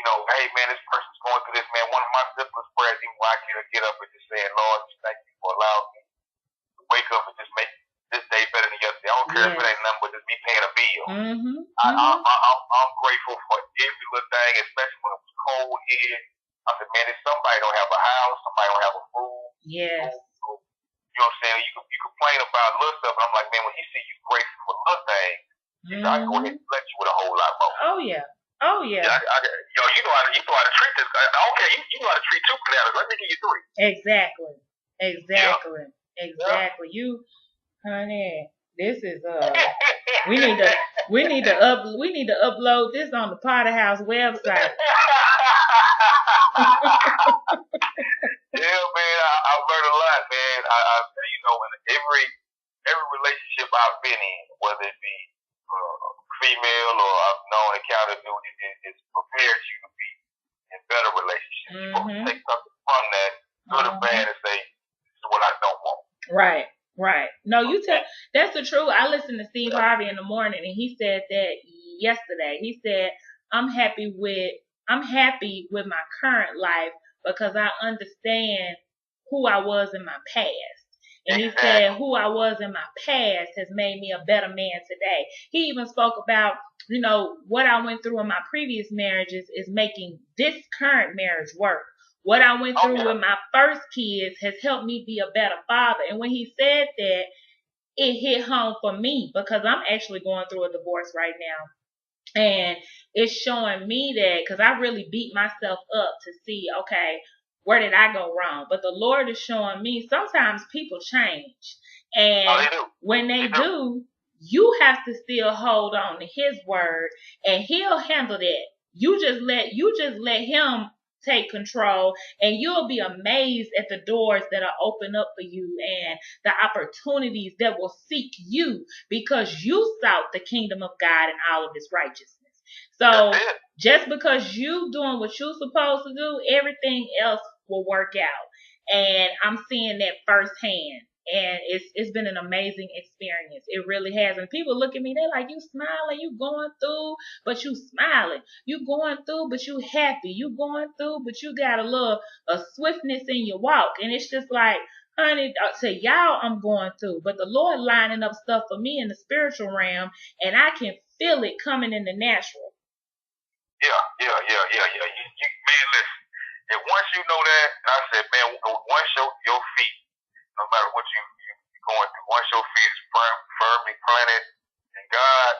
Speaker 2: hey, man, this person's going through this, man. One of my simplest prayers, even when I get up and just saying, "Lord, just thank you for allowing me to wake up and just make this day better than yesterday." I don't care if it ain't nothing but just me paying a bill. I'm grateful for every little thing, especially when it was cold here. I said, man, if somebody don't have a house, somebody don't have a food.
Speaker 3: Yes.
Speaker 2: You know what I'm saying? You complain about little stuff, and I'm like, man, when he see you grateful for little things, I go ahead and bless you with a whole lot more.
Speaker 3: Oh yeah. Oh yeah.
Speaker 2: You know how to treat this. Okay, you know how to treat 2 bananas. Let me give you 3.
Speaker 3: Exactly. You, honey, this is we need to upload this on the Potter House website.
Speaker 2: Yeah, man, I learned a lot, man. In every relationship I've been in, whether it be female or I've known encounter dude, it's prepared you to be in better relationships. You're supposed to take something from that, good or bad, and say, "This is what I don't want."
Speaker 3: Right. No, that's the truth. I listened to Steve Harvey in the morning, and he said that yesterday. He said, I'm happy with my current life because I understand who I was in my past. And he said who I was in my past has made me a better man today. He even spoke about, what I went through in my previous marriages is making this current marriage work. What I went through with my first kids has helped me be a better father. And when he said that, it hit home for me, because I'm actually going through a divorce right now. And it's showing me that, because I really beat myself up to see, okay, where did I go wrong? But the Lord is showing me sometimes people change. And when they do, you have to still hold on to his word, and he'll handle that. You just let him take control, and you'll be amazed at the doors that are open up for you and the opportunities that will seek you, because you sought the kingdom of God and all of his righteousness. So just because you doing what you're supposed to do, everything else will work out. And I'm seeing that firsthand. And it's been an amazing experience. It really has. And people look at me, they're like, you smiling, you going through, but you smiling. You going through, but you happy. You going through, but you got a swiftness in your walk. And it's just like, honey, to y'all, I'm going through. But the Lord lining up stuff for me in the spiritual realm, and I can feel it coming in the natural.
Speaker 2: Yeah. Man, listen. And once you know that, I said, man, once your feet, no matter what you're going through, once your feet is firmly planted in God,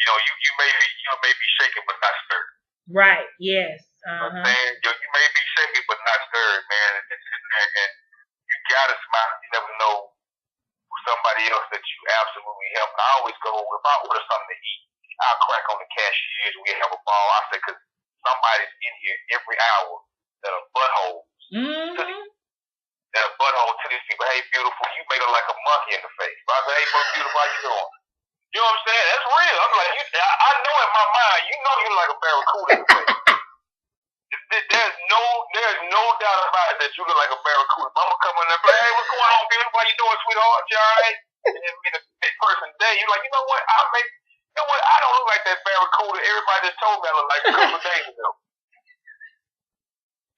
Speaker 2: you may be shaken but not stirred.
Speaker 3: Right. Yes.
Speaker 2: You know what I'm saying? You may be shaken but not stirred, man. And you gotta smile. You never know somebody else that you absolutely help. I always go, if I order something to eat, I'll crack on the cashiers. We have a ball. I say, because somebody's in here every hour that are buttholes. and a butthole to these people. Hey, beautiful, you made her like a monkey in the face. But I said, hey, beautiful, how you doing? You know what I'm saying? That's real. I'm like, I know in my mind, you know you like a barracuda in the face. There's no doubt about it that you look like a barracuda. Mama come in there, hey, what's going on, beautiful? How you doing, sweetheart? You all right? And then be the big person day. You're like, you know what? I don't look like that barracuda. Everybody just told me I look like a couple of days ago.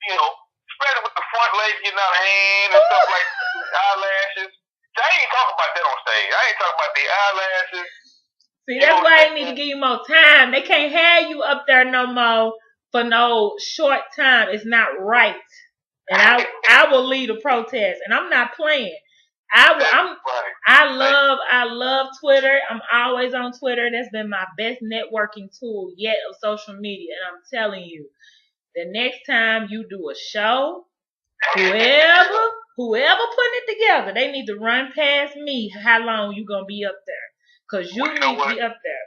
Speaker 2: You know, especially with the front legs getting out of hand and stuff like that, eyelashes. I ain't even talking about that on stage. I ain't talking about the eyelashes.
Speaker 3: See, that's why they need to give you more time. They can't have you up there no more for no short time. It's not right. And I will lead a protest, and I'm not playing. I love Twitter. I'm always on Twitter. That's been my best networking tool yet of social media. And I'm telling you, the next time you do a show, whoever putting it together, they need to run past me how long you gonna be up there. Because you need to be up there.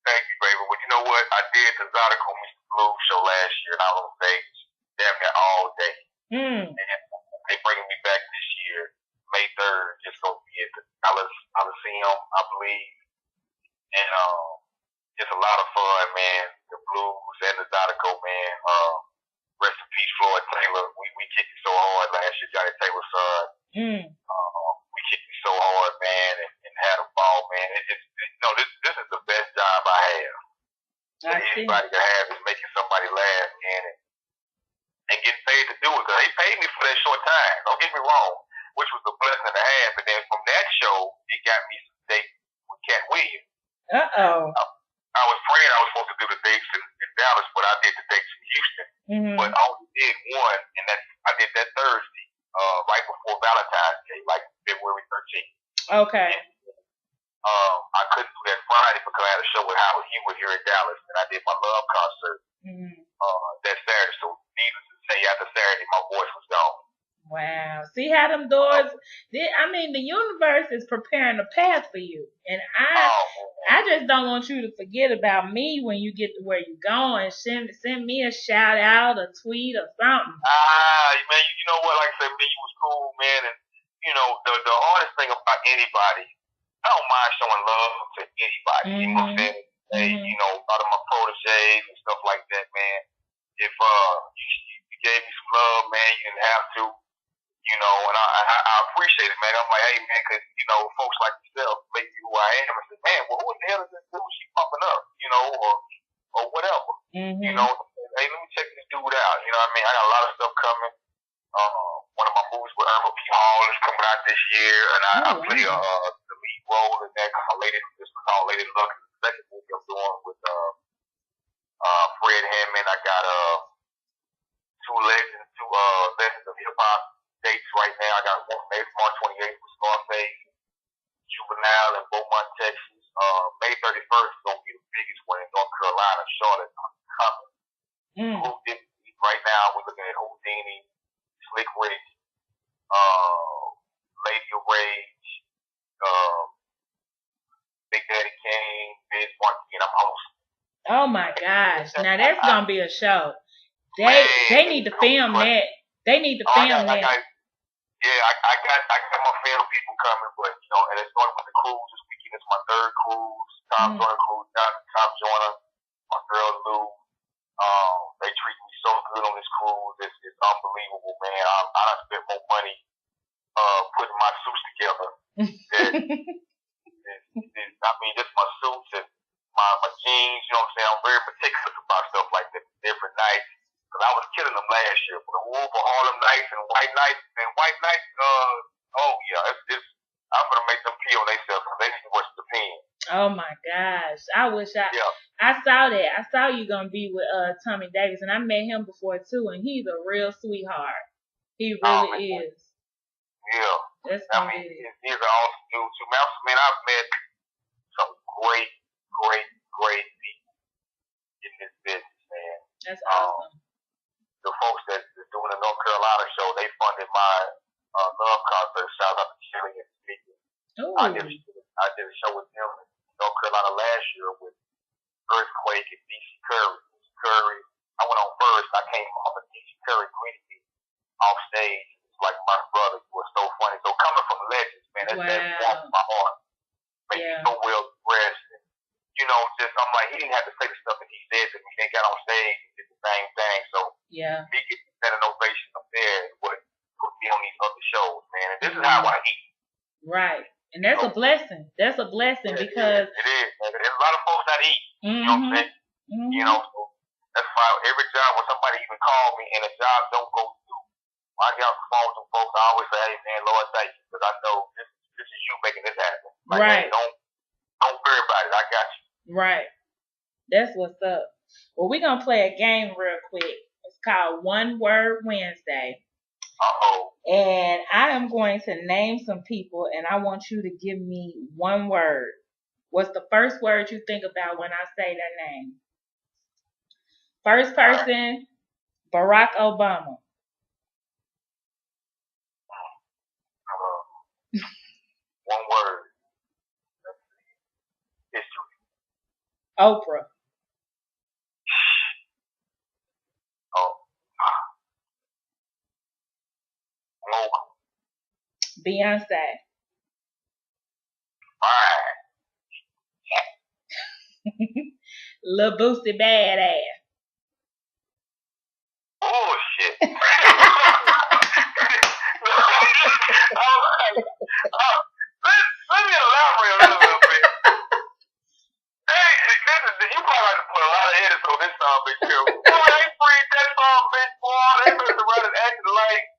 Speaker 2: Thank you, baby. Well, you know what? I did the Zydeco Mr. Blues show last year, and I was on stage damn near all day. And they bringing me back this year, May 3rd. Just gonna be at the Coliseum, I believe. And just a lot of fun, man. The blues and the Zydeco, man. Rest in peace, Floyd Taylor. We kicked it so hard last year, Johnny Taylor's son. We kicked it so hard, man, and had a ball, man. This is the best job I have. Anybody can have is making somebody laugh, man, and getting paid to do it. Cause they paid me for that short time. Don't get me wrong, which was a blessing and a half. And then from that show, it got me some dates with Cat Williams. I was praying I was supposed to do the dates in Dallas, but I did the dates in Houston. But I only did one, and I did that Thursday, right before Valentine's Day, like February 13th.
Speaker 3: Okay.
Speaker 2: I couldn't do that Friday because I had a show with Howard Hewitt here in Dallas, and I did my love concert that Saturday. So needless to say, after Saturday, my voice was gone.
Speaker 3: Wow. See how them doors, the universe is preparing a path for you. And I just don't want you to forget about me when you get to where you're going. Send me a shout out, a tweet, or something.
Speaker 2: Man, you know what? Like I said, man, you was cool, man. And, you know, the hardest thing about anybody, I don't mind showing love to anybody. You know what I'm saying? Hey, you know, a lot of my proteges and stuff like that, man. If you gave me some love, man, you didn't have to. You know, and I appreciate it, man. I'm like, hey, man, because, you know, folks like yourself make me who I am. I say, man, well, who in the hell is this dude? She pumping up, you know, or whatever. You know, hey, let me check this dude out. You know what I mean? I got a lot of stuff coming. One of my movies with Irma P. Hall is coming out this year, and I play the lead role in that called Lady Luck. The second movie I'm doing with Fred Hammond. I got two legends of hip hop dates right now. I got one March 28th with Scarface, Juvenile in Beaumont, Texas. May 31st is going to be the biggest one in North Carolina, Charlotte. Houdini. Right now, we're looking at Houdini, Slick Rick, Lady of Rage, Big Daddy Kane, Biz Markie, and I'm hosting.
Speaker 3: Oh my gosh. Now that's going to be a show. They need to film that. They need to film that.
Speaker 2: I got my family people coming, but, you know, and it's starting with the cruise this weekend. It's my third cruise. Tom Joyner, my girl Lou. They treat me so good on this cruise. It's unbelievable, man. I done spent more money putting my suits together. Just my suits and my jeans, you know what I'm saying? I'm very particular about stuff like that different nights. Because I was killing them last year. For the Wolf of Harlem Nights and White Nights, I'm going to make them pee on themselves because they need to watch the pen.
Speaker 3: Oh my gosh. I wish I saw that. I saw you going to be with Tommy Davis, and I met him before too, and he's a real sweetheart. He really is.
Speaker 2: Yeah.
Speaker 3: He's
Speaker 2: an awesome dude too. Man, I've met some great people in this business, man.
Speaker 3: That's awesome.
Speaker 2: The folks that's doing the North Carolina show, they funded my love concert. Shout out to Chili and Speaking. I did a show with them in North Carolina last year with Earthquake and DC Curry. I went on first. I came off, and DC Curry greeted me off stage. like my brother. You were so funny. So coming from legends, man, that warms my heart. Makes me so well expressed. You know, just I'm like, he didn't have to say the stuff that he said to me. They got on stage and did the same thing. So me getting that ovation up there is what put me on these other shows, man. And this is how I eat.
Speaker 3: Right. And that's a blessing. That's a blessing because
Speaker 2: it is. There's a lot of folks that eat. You know what I'm saying? You know, so that's why every job when somebody even call me and a job don't go through, I get on the phone with some folks. I always say, "Hey man, Lord, thank you," because I know this is you making this happen. Like,
Speaker 3: right.
Speaker 2: Hey, don't worry about it. I got you.
Speaker 3: Right. That's what's up. Well, we're gonna play a game real quick. It's called One Word Wednesday. And I am going to name some people, and I want you to give me one word. What's the first word you think about when I say their name? First person, Barack Obama.
Speaker 2: One word. History.
Speaker 3: Oprah. Beyonce. Lil Boosie badass.
Speaker 2: Oh shit. Let me elaborate a little bit. Hey, listen, you probably have to put a lot of edits on this song, bitch. Boy, they freed that song, bitch. Boy, they messed around and acted like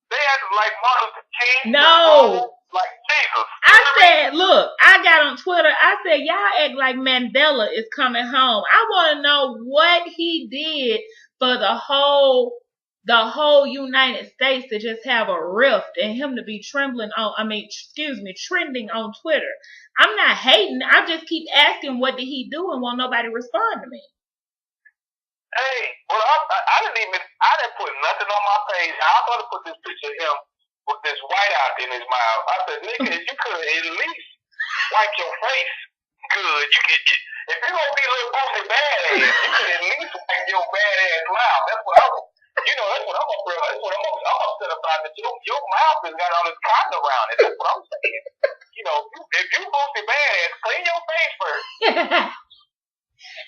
Speaker 2: they acted like Martin Luther King.
Speaker 3: No.
Speaker 2: Like Jesus.
Speaker 3: I said, look, I got on Twitter. I said, y'all act like Mandela is coming home. I want to know what he did for the whole United States to just have a rift and him to be trending on Twitter. I'm not hating. I just keep asking, what did he do, and won't nobody respond to me.
Speaker 2: Hey, well, I didn't put nothing on my page. I was going to put this picture of him with this white out in his mouth. I said, nigga, you could at least wipe your face good. If you're going to be a little Boosie badass, you could at least wipe your badass mouth. That's what I'm going to upset about it. Your mouth has got all this cotton around it. That's what I'm saying. You know, if you Boosie badass, clean your face first.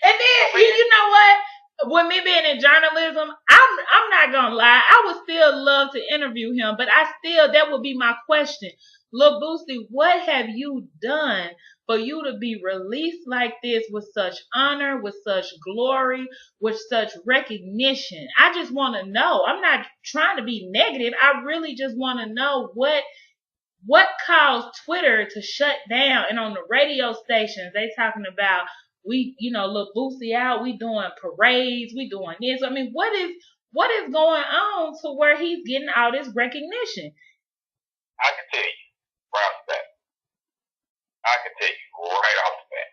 Speaker 3: And then, you know what? With me being in journalism, I'm not gonna lie, I would still love to interview him, but that would be my question. Lil Boosie, what have you done for you to be released like this with such honor, with such glory, with such recognition? I just want to know. I'm not trying to be negative. I really just want to know what caused Twitter to shut down, and on the radio stations they talking about, Lil Boosie out, we doing parades, we doing this. I mean, what is going on to where he's getting all this recognition?
Speaker 2: I can tell you right off the bat.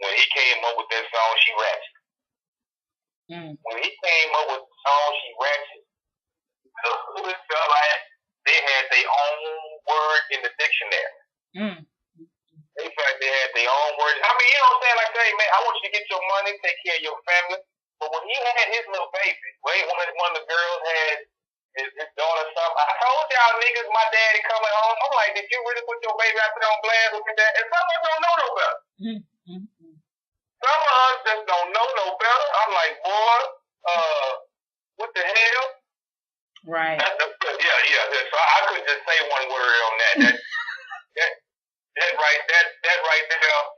Speaker 2: When he came up with that song, She Ratchet. When he came up with the song, She Ratchet, the hood felt like they had their own word in the dictionary. They felt like they had their own words. I mean, you know what I'm saying? Like, hey, man, I want you to get your money, take care of your family. But when he had his little baby, one of the girls had his daughter something. I told y'all niggas my daddy coming home. I'm like, did you really put your baby out there on blast with that? And some of us don't know no better. Some of us just don't know no better. I'm like, boy, what the hell?
Speaker 3: Right.
Speaker 2: Yeah. So I couldn't just say one word on that. That right there,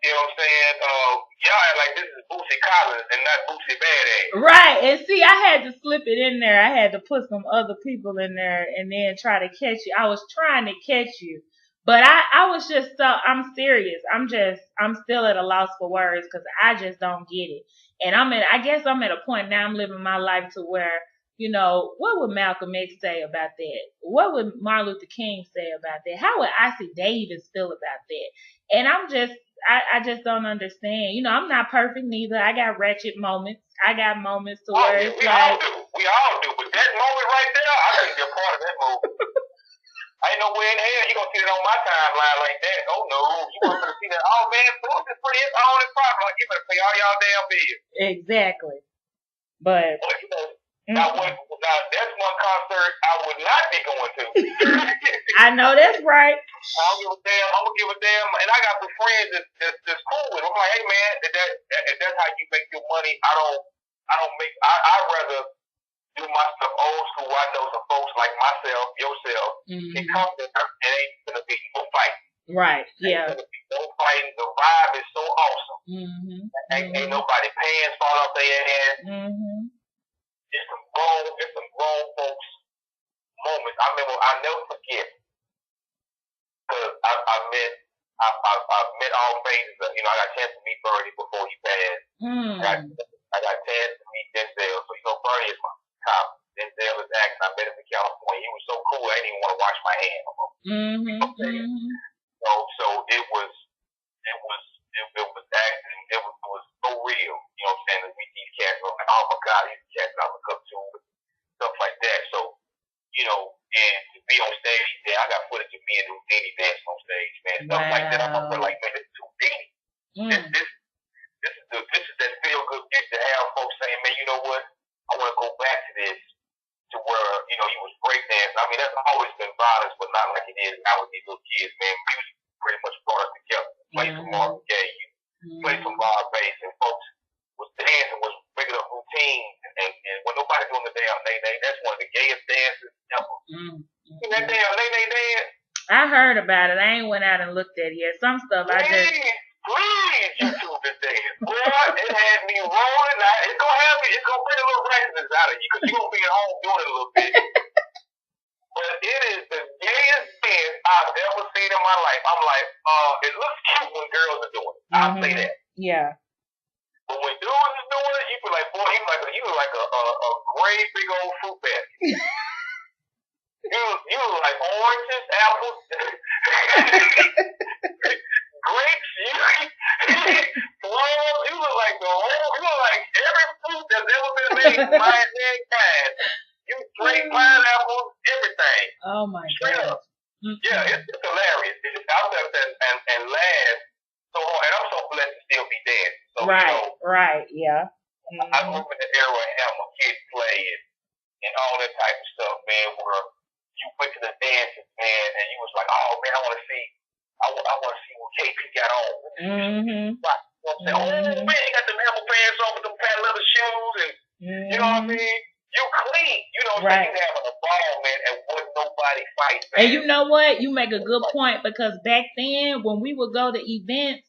Speaker 2: you know what I'm saying? Y'all act like this is Boosie Collins and not Boosie Badass.
Speaker 3: Right, and see, I had to slip it in there. I had to put some other people in there and then try to catch you. I was trying to catch you, but I was just I'm serious. I'm still at a loss for words because I just don't get it. And I guess I'm at a point now. I'm living my life to where, what would Malcolm X say about that? What would Martin Luther King say about that? How would Ossie Davis feel about that? And I just don't understand. I'm not perfect neither. I got ratchet moments. I got moments to where it's
Speaker 2: we all do. But that moment right there, I think you're part of that moment. Ain't no way in hell you gonna see it on my timeline like that. Oh no, you want to see that? Oh man, Boots is pretty. It's all his problem. Like, you better pay all y'all damn bills.
Speaker 3: Exactly. But
Speaker 2: now Now, that's one concert I would not be going to.
Speaker 3: I know that's right.
Speaker 2: I don't give a damn. I'm gonna give a damn. And I got some friends that's cool with. I'm like, hey man, if that's how you make your money. I'd rather do my stuff old school. I know some folks like myself, yourself, can come there and ain't gonna be no fight.
Speaker 3: Right. Yeah.
Speaker 2: Ain't gonna be no fighting. The vibe is so awesome. Ain't nobody pants fall off their ass. It's some grown folks moments. I remember I'll never forget because I met all phases. I got a chance to meet Bernie before he passed. I got a chance to meet Denzel. So Bernie is my cop. Denzel is acting. I met him in California. He was so cool. I didn't even want to wash my hands. So it was acting. It was so real. You know what I'm saying? To meet these cats. I'm like, oh my God, these cats I look up to, stuff like that. So, and to be on stage, I got footage of me and Houdini dancing on stage, man. Stuff like that. I'm up there like, man, this is Houdini. This is that feel good gift to have folks saying, man, you know what? I want to go back to this, to where, you was breakdancing. I mean, that's always been violence, but not like it is now with these little kids, man. Music pretty much brought us together. Play some Marvin Gaye, play some bar bass, and folks was dancing, was making a routine, and when nobody doing the damn nay-nay, that's one of the gayest dances ever. You that damn nay-nay dance?
Speaker 3: I heard about it. I ain't went out and looked at it yet. Some stuff
Speaker 2: Please, YouTube this dance. Boy, it had me rolling. It's gonna bring a little righteousness out of you, because you're gonna be at home doing it a little bit. But it is the gayest dance I've ever seen in my life. I'm like, it looks cute when girls are doing it. I'll say that.
Speaker 3: Yeah.
Speaker 2: But when dudes is doing it, you feel like, boy, you look like a great big old fruit basket. You look like oranges, apples, grapes, plums. You look like every fruit that's ever been made from mankind. You straight pineapples, everything.
Speaker 3: Oh my
Speaker 2: God. Yeah, it's hilarious. It's out there and laugh so hard, and I'm so blessed to still be dancing. So,
Speaker 3: right, yeah.
Speaker 2: I grew up in the era of having kids play and all that type of stuff, man, where you went to the dances, man, and you was like, oh man, I want to see what KP got on. Oh man, he got them hammer pants on with them fat leather shoes, and you know what I mean? You clean, you know what I'm saying? You having a ball, man, and wasn't nobody fighting.
Speaker 3: And you know what? You make a good point, because back then when we would go to events,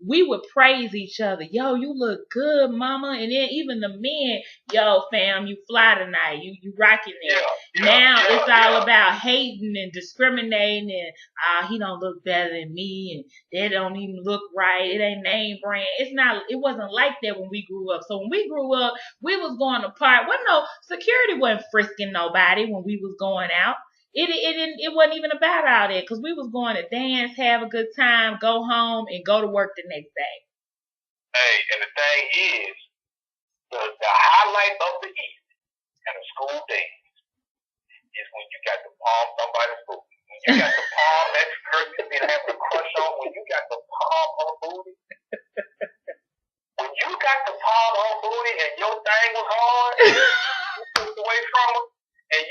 Speaker 3: we would praise each other. Yo, you look good, mama. And then even the men, yo, fam, you fly tonight. You rocking it. Now it's all about hating and discriminating, and he don't look better than me, and they don't even look right. It ain't name brand. It wasn't like that when we grew up. So when we grew up, we was going to party. Security wasn't frisking nobody when we was going out. It wasn't even about all that, because we was going to dance, have a good time, go home, and go to work the next day.
Speaker 2: Hey, and the thing is, the highlight of the evening and the school days is when you got to palm somebody's booty. When you got to palm that skirt you've been having a crush on, when you got to palm her booty. When you got to palm her booty and your thing was hard, you walked away from her, and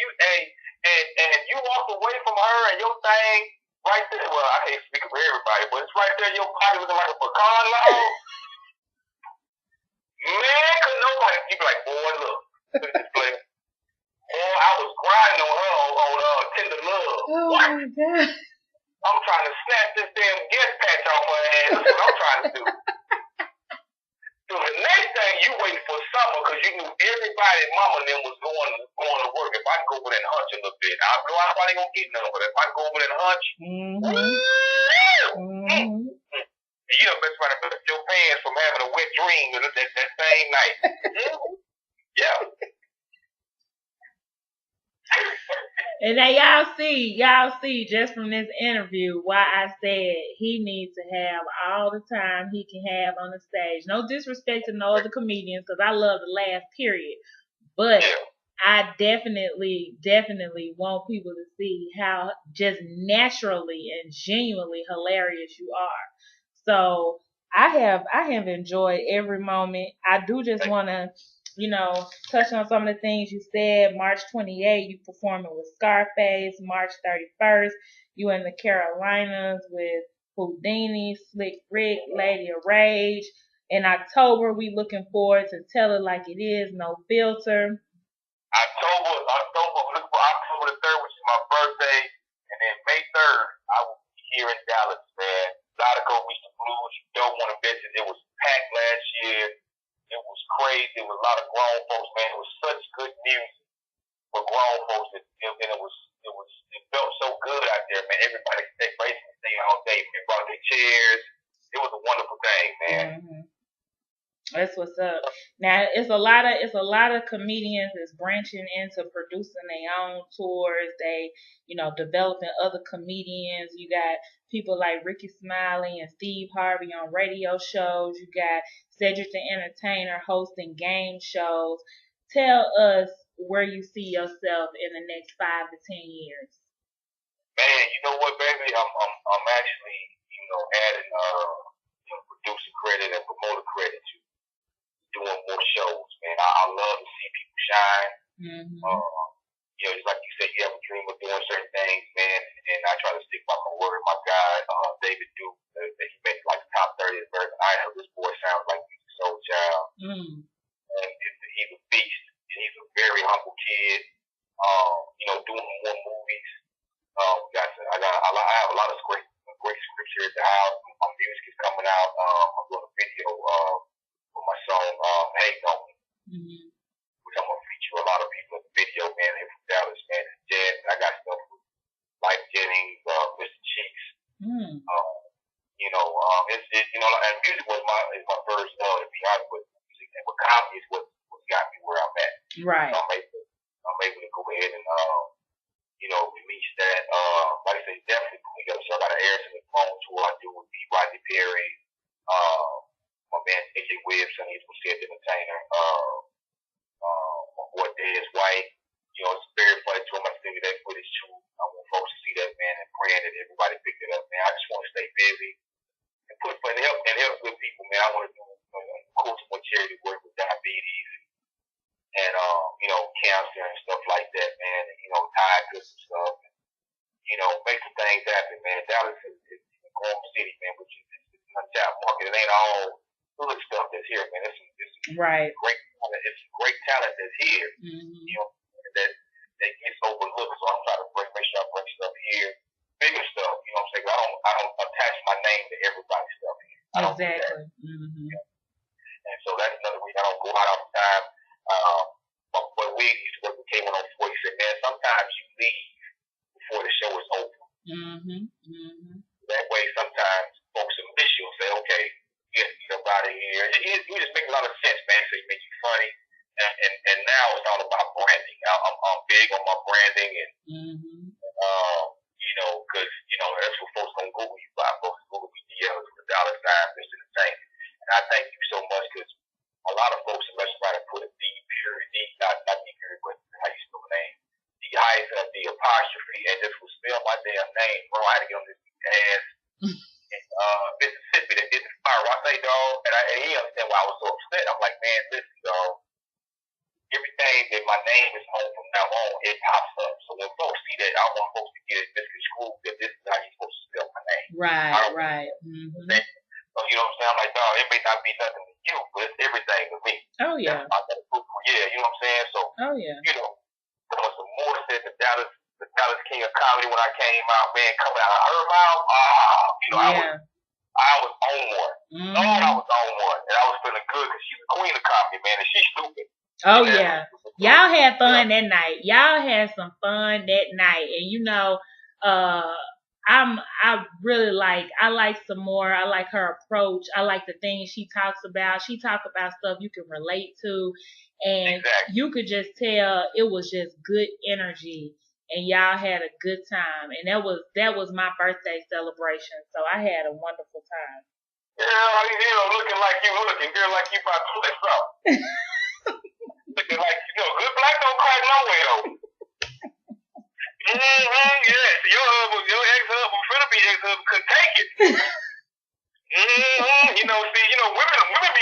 Speaker 2: you walked away from her and your thing right there. Well, I can't speak for everybody, but it's right there. Your pocket looking like a pecan log. Man, cause nobody. You be like, boy, look at this player. Boy, I was grinding on her on Tender Love.
Speaker 3: Oh what? My God.
Speaker 2: I'm trying to snatch this damn guest patch off her ass. That's what I'm trying to do. So the next thing, you waiting for summer, because you knew everybody's mama and them was going to work. If I can go over there and hunch a little bit, I know I probably ain't gonna get none, but if I can go over there and hunch, you know, best trying to put your pants from having a wet dream that same night. Yeah.
Speaker 3: And now y'all see just from this interview why I said he needs to have all the time he can have on the stage. No disrespect to no other comedians, because I love to laugh, period. But I definitely want people to see how just naturally and genuinely hilarious you are. So I have enjoyed every moment. I do just want to touch on some of the things you said. March 28th, you performing with Scarface. March 31st, you in the Carolinas with Houdini, Slick Rick, Lady of Rage. In October, we looking forward to Tell It Like It Is, No Filter.
Speaker 2: October the 3rd, which is my birthday, and then May 3rd, I will be here in Dallas, man. Zydeco Reach the Blues. You don't want to miss it. It was packed last year. It was crazy. It was a lot of grown folks, man. It was such good music for grown folks, and it felt so good out there, man. Everybody stayed basically staying all day. They brought their chairs. It was a wonderful thing, man.
Speaker 3: Mm-hmm. That's what's up. Now it's a lot of comedians that's branching into producing their own tours. They, developing other comedians. You got people like Ricky Smiley and Steve Harvey on radio shows. You got Cedric the Entertainer hosting game shows. Tell us where you see yourself in the next 5 to 10 years.
Speaker 2: Man, you know what, baby? I'm actually, adding producer credit and promoter credit to doing more shows, man. I love to see people shine.
Speaker 3: Mm-hmm.
Speaker 2: Just like you said, you have a dream of doing certain things, man, and I try to stick by my word. My guy, David Duke, he makes like the top 30 of American Idol. This boy sounds like he's a soul child.
Speaker 3: Mm.
Speaker 2: And he's a beast, and he's a very humble kid. Doing more movies. I have a lot of great scripts here at the house. My music is coming out. I'm doing a video with my song, Hey Don't, which I'm gonna feature a lot of people in the video, man. Here from Dallas, man. And Jazz, and I got stuff with Mike Jennings, Mr. Cheeks. And music was my first love, to be honest with music, and with comedy is what got me where I'm at.
Speaker 3: Right.
Speaker 2: So I'm able to go ahead and release that. Like I say, definitely put together. So I got an Harrison and Phone tour I do with Rodney Perry, my man AJ Wilson, he's a Cedric Entertainer, my boy Dez White. It's very funny to him. I think that footage too. I want folks to see that, man, and praying that everybody picked it up, man. I just want to stay busy and help good people, man. I want to do more charity work with diabetes and cancer and stuff like that, man. And tide goods and stuff. And, make some things happen, man. Dallas is a growing city, man, which is untapped market. It ain't all good stuff that's here, man. It's
Speaker 3: right.
Speaker 2: Great talent. It's great talent that's here. That gets overlooked. So I'm trying to make sure I bring stuff here, bigger stuff. You know what I'm saying? I don't attach my name to everybody's stuff here.
Speaker 3: Exactly.
Speaker 2: And so that's another reason I don't go out all the time. My boy Wig used to work with K104. He said, man, sometimes you leave before the show is over. That way, sometimes folks will miss you and say, okay, get up out of here. You just make a lot of sense, man. So you make you funny. And now it's all about branding. I'm big on my branding, and because that's what folks gonna Google you by. Folks Google me DLs with $, Mr. Entertainment. And I thank you so much, because a lot of folks unless you try to put a D period, not D period, but how you spell the name, D hyphen, D apostrophe, and just will spell my damn name, bro. I had to get on this ass. Mississippi that didn't fire. I say, dog, and he understand why I was so upset. I'm like, man, listen, dog. Everything that my name is on from now on, it pops up. So when folks see that, I want folks to get it misconstrued that this is how you're supposed to spell my name.
Speaker 3: Right.
Speaker 2: So you know what I'm saying? I'm like, dog, it may not be nothing to you, but it's everything to me.
Speaker 3: Oh yeah.
Speaker 2: You know what I'm saying? So there was some more said the Dallas King of Comedy when I came out, man, coming out of her mouth. I was on one. I was on one, and I was feeling good because she's the queen of comedy, man, and she's stupid.
Speaker 3: Oh yeah. Y'all had fun that night. Y'all had some fun that night, and I really like some more. I like her approach. I like the things she talks about. She talks about stuff you can relate to, and you could just tell it was just good energy, and y'all had a good time. And that was my birthday celebration, so I had a wonderful time.
Speaker 2: Yeah, looking like you looking, girl, like you about to flip out. Looking like good black don't crack no way though. Yes, your ex-husband, finna be ex-husband, could take it. Mm-hmm. Women be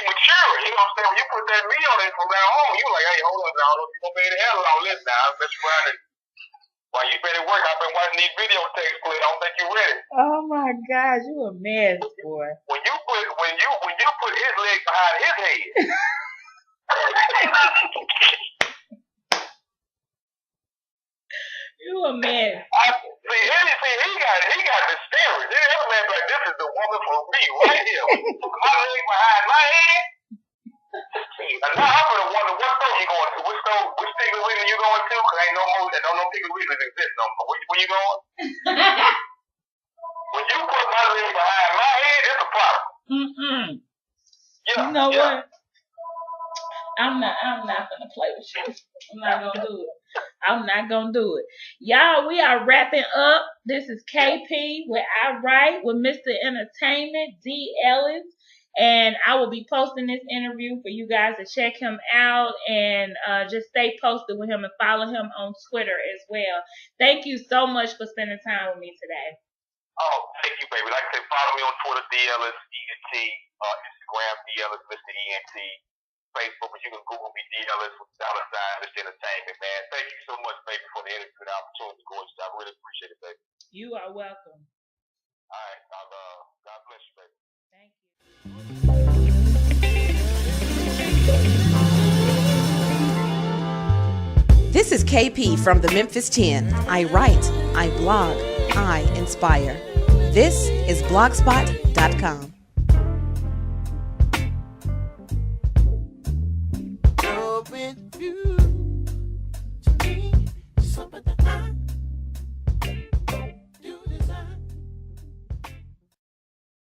Speaker 2: mature. You know what I'm saying? When you put that me on it from now on, you like, hey, hold on now, you gonna be able to handle all this now. I'm just running. While you been at work, I've been watching these video tapes play. I don't think you ready.
Speaker 3: Oh my God, you a mess, boy.
Speaker 2: When you put his leg behind his head.
Speaker 3: You a mess.
Speaker 2: He got the spirit. This other man like, this is the woman for me right here. My leg behind my head. And now I'm gonna wonder what store you going to. Which Piggly Wiggly you going to? Cause ain't no Piggly Wiggly exist no more. Where you going? When you put my leg behind my head, it's a problem. Yeah.
Speaker 3: You know what? I'm not gonna play with you. I'm not gonna do it. I'm not gonna do it. Y'all, we are wrapping up. This is KP with I Write with Mr. Entertainment, D. Ellis. And I will be posting this interview for you guys to check him out and just stay posted with him and follow him on Twitter as well. Thank you so much for spending time with me today.
Speaker 2: Oh, thank you, baby. Like I said, follow me on Twitter, D. Ellis, ENT, Instagram, D. Ellis, Mr. ENT, Facebook, but you can Google me, D. Ellis, with $, Mr. Entertainment, man. Thank you so much, baby, for the interview and the opportunity, gorgeous. I really appreciate it, baby. You
Speaker 3: are welcome.
Speaker 2: All right. God bless you, baby.
Speaker 3: Thank you.
Speaker 1: This is KP from the Memphis 10. I write, I blog, I inspire. This is blogspot.com.
Speaker 4: With you, to me, something that I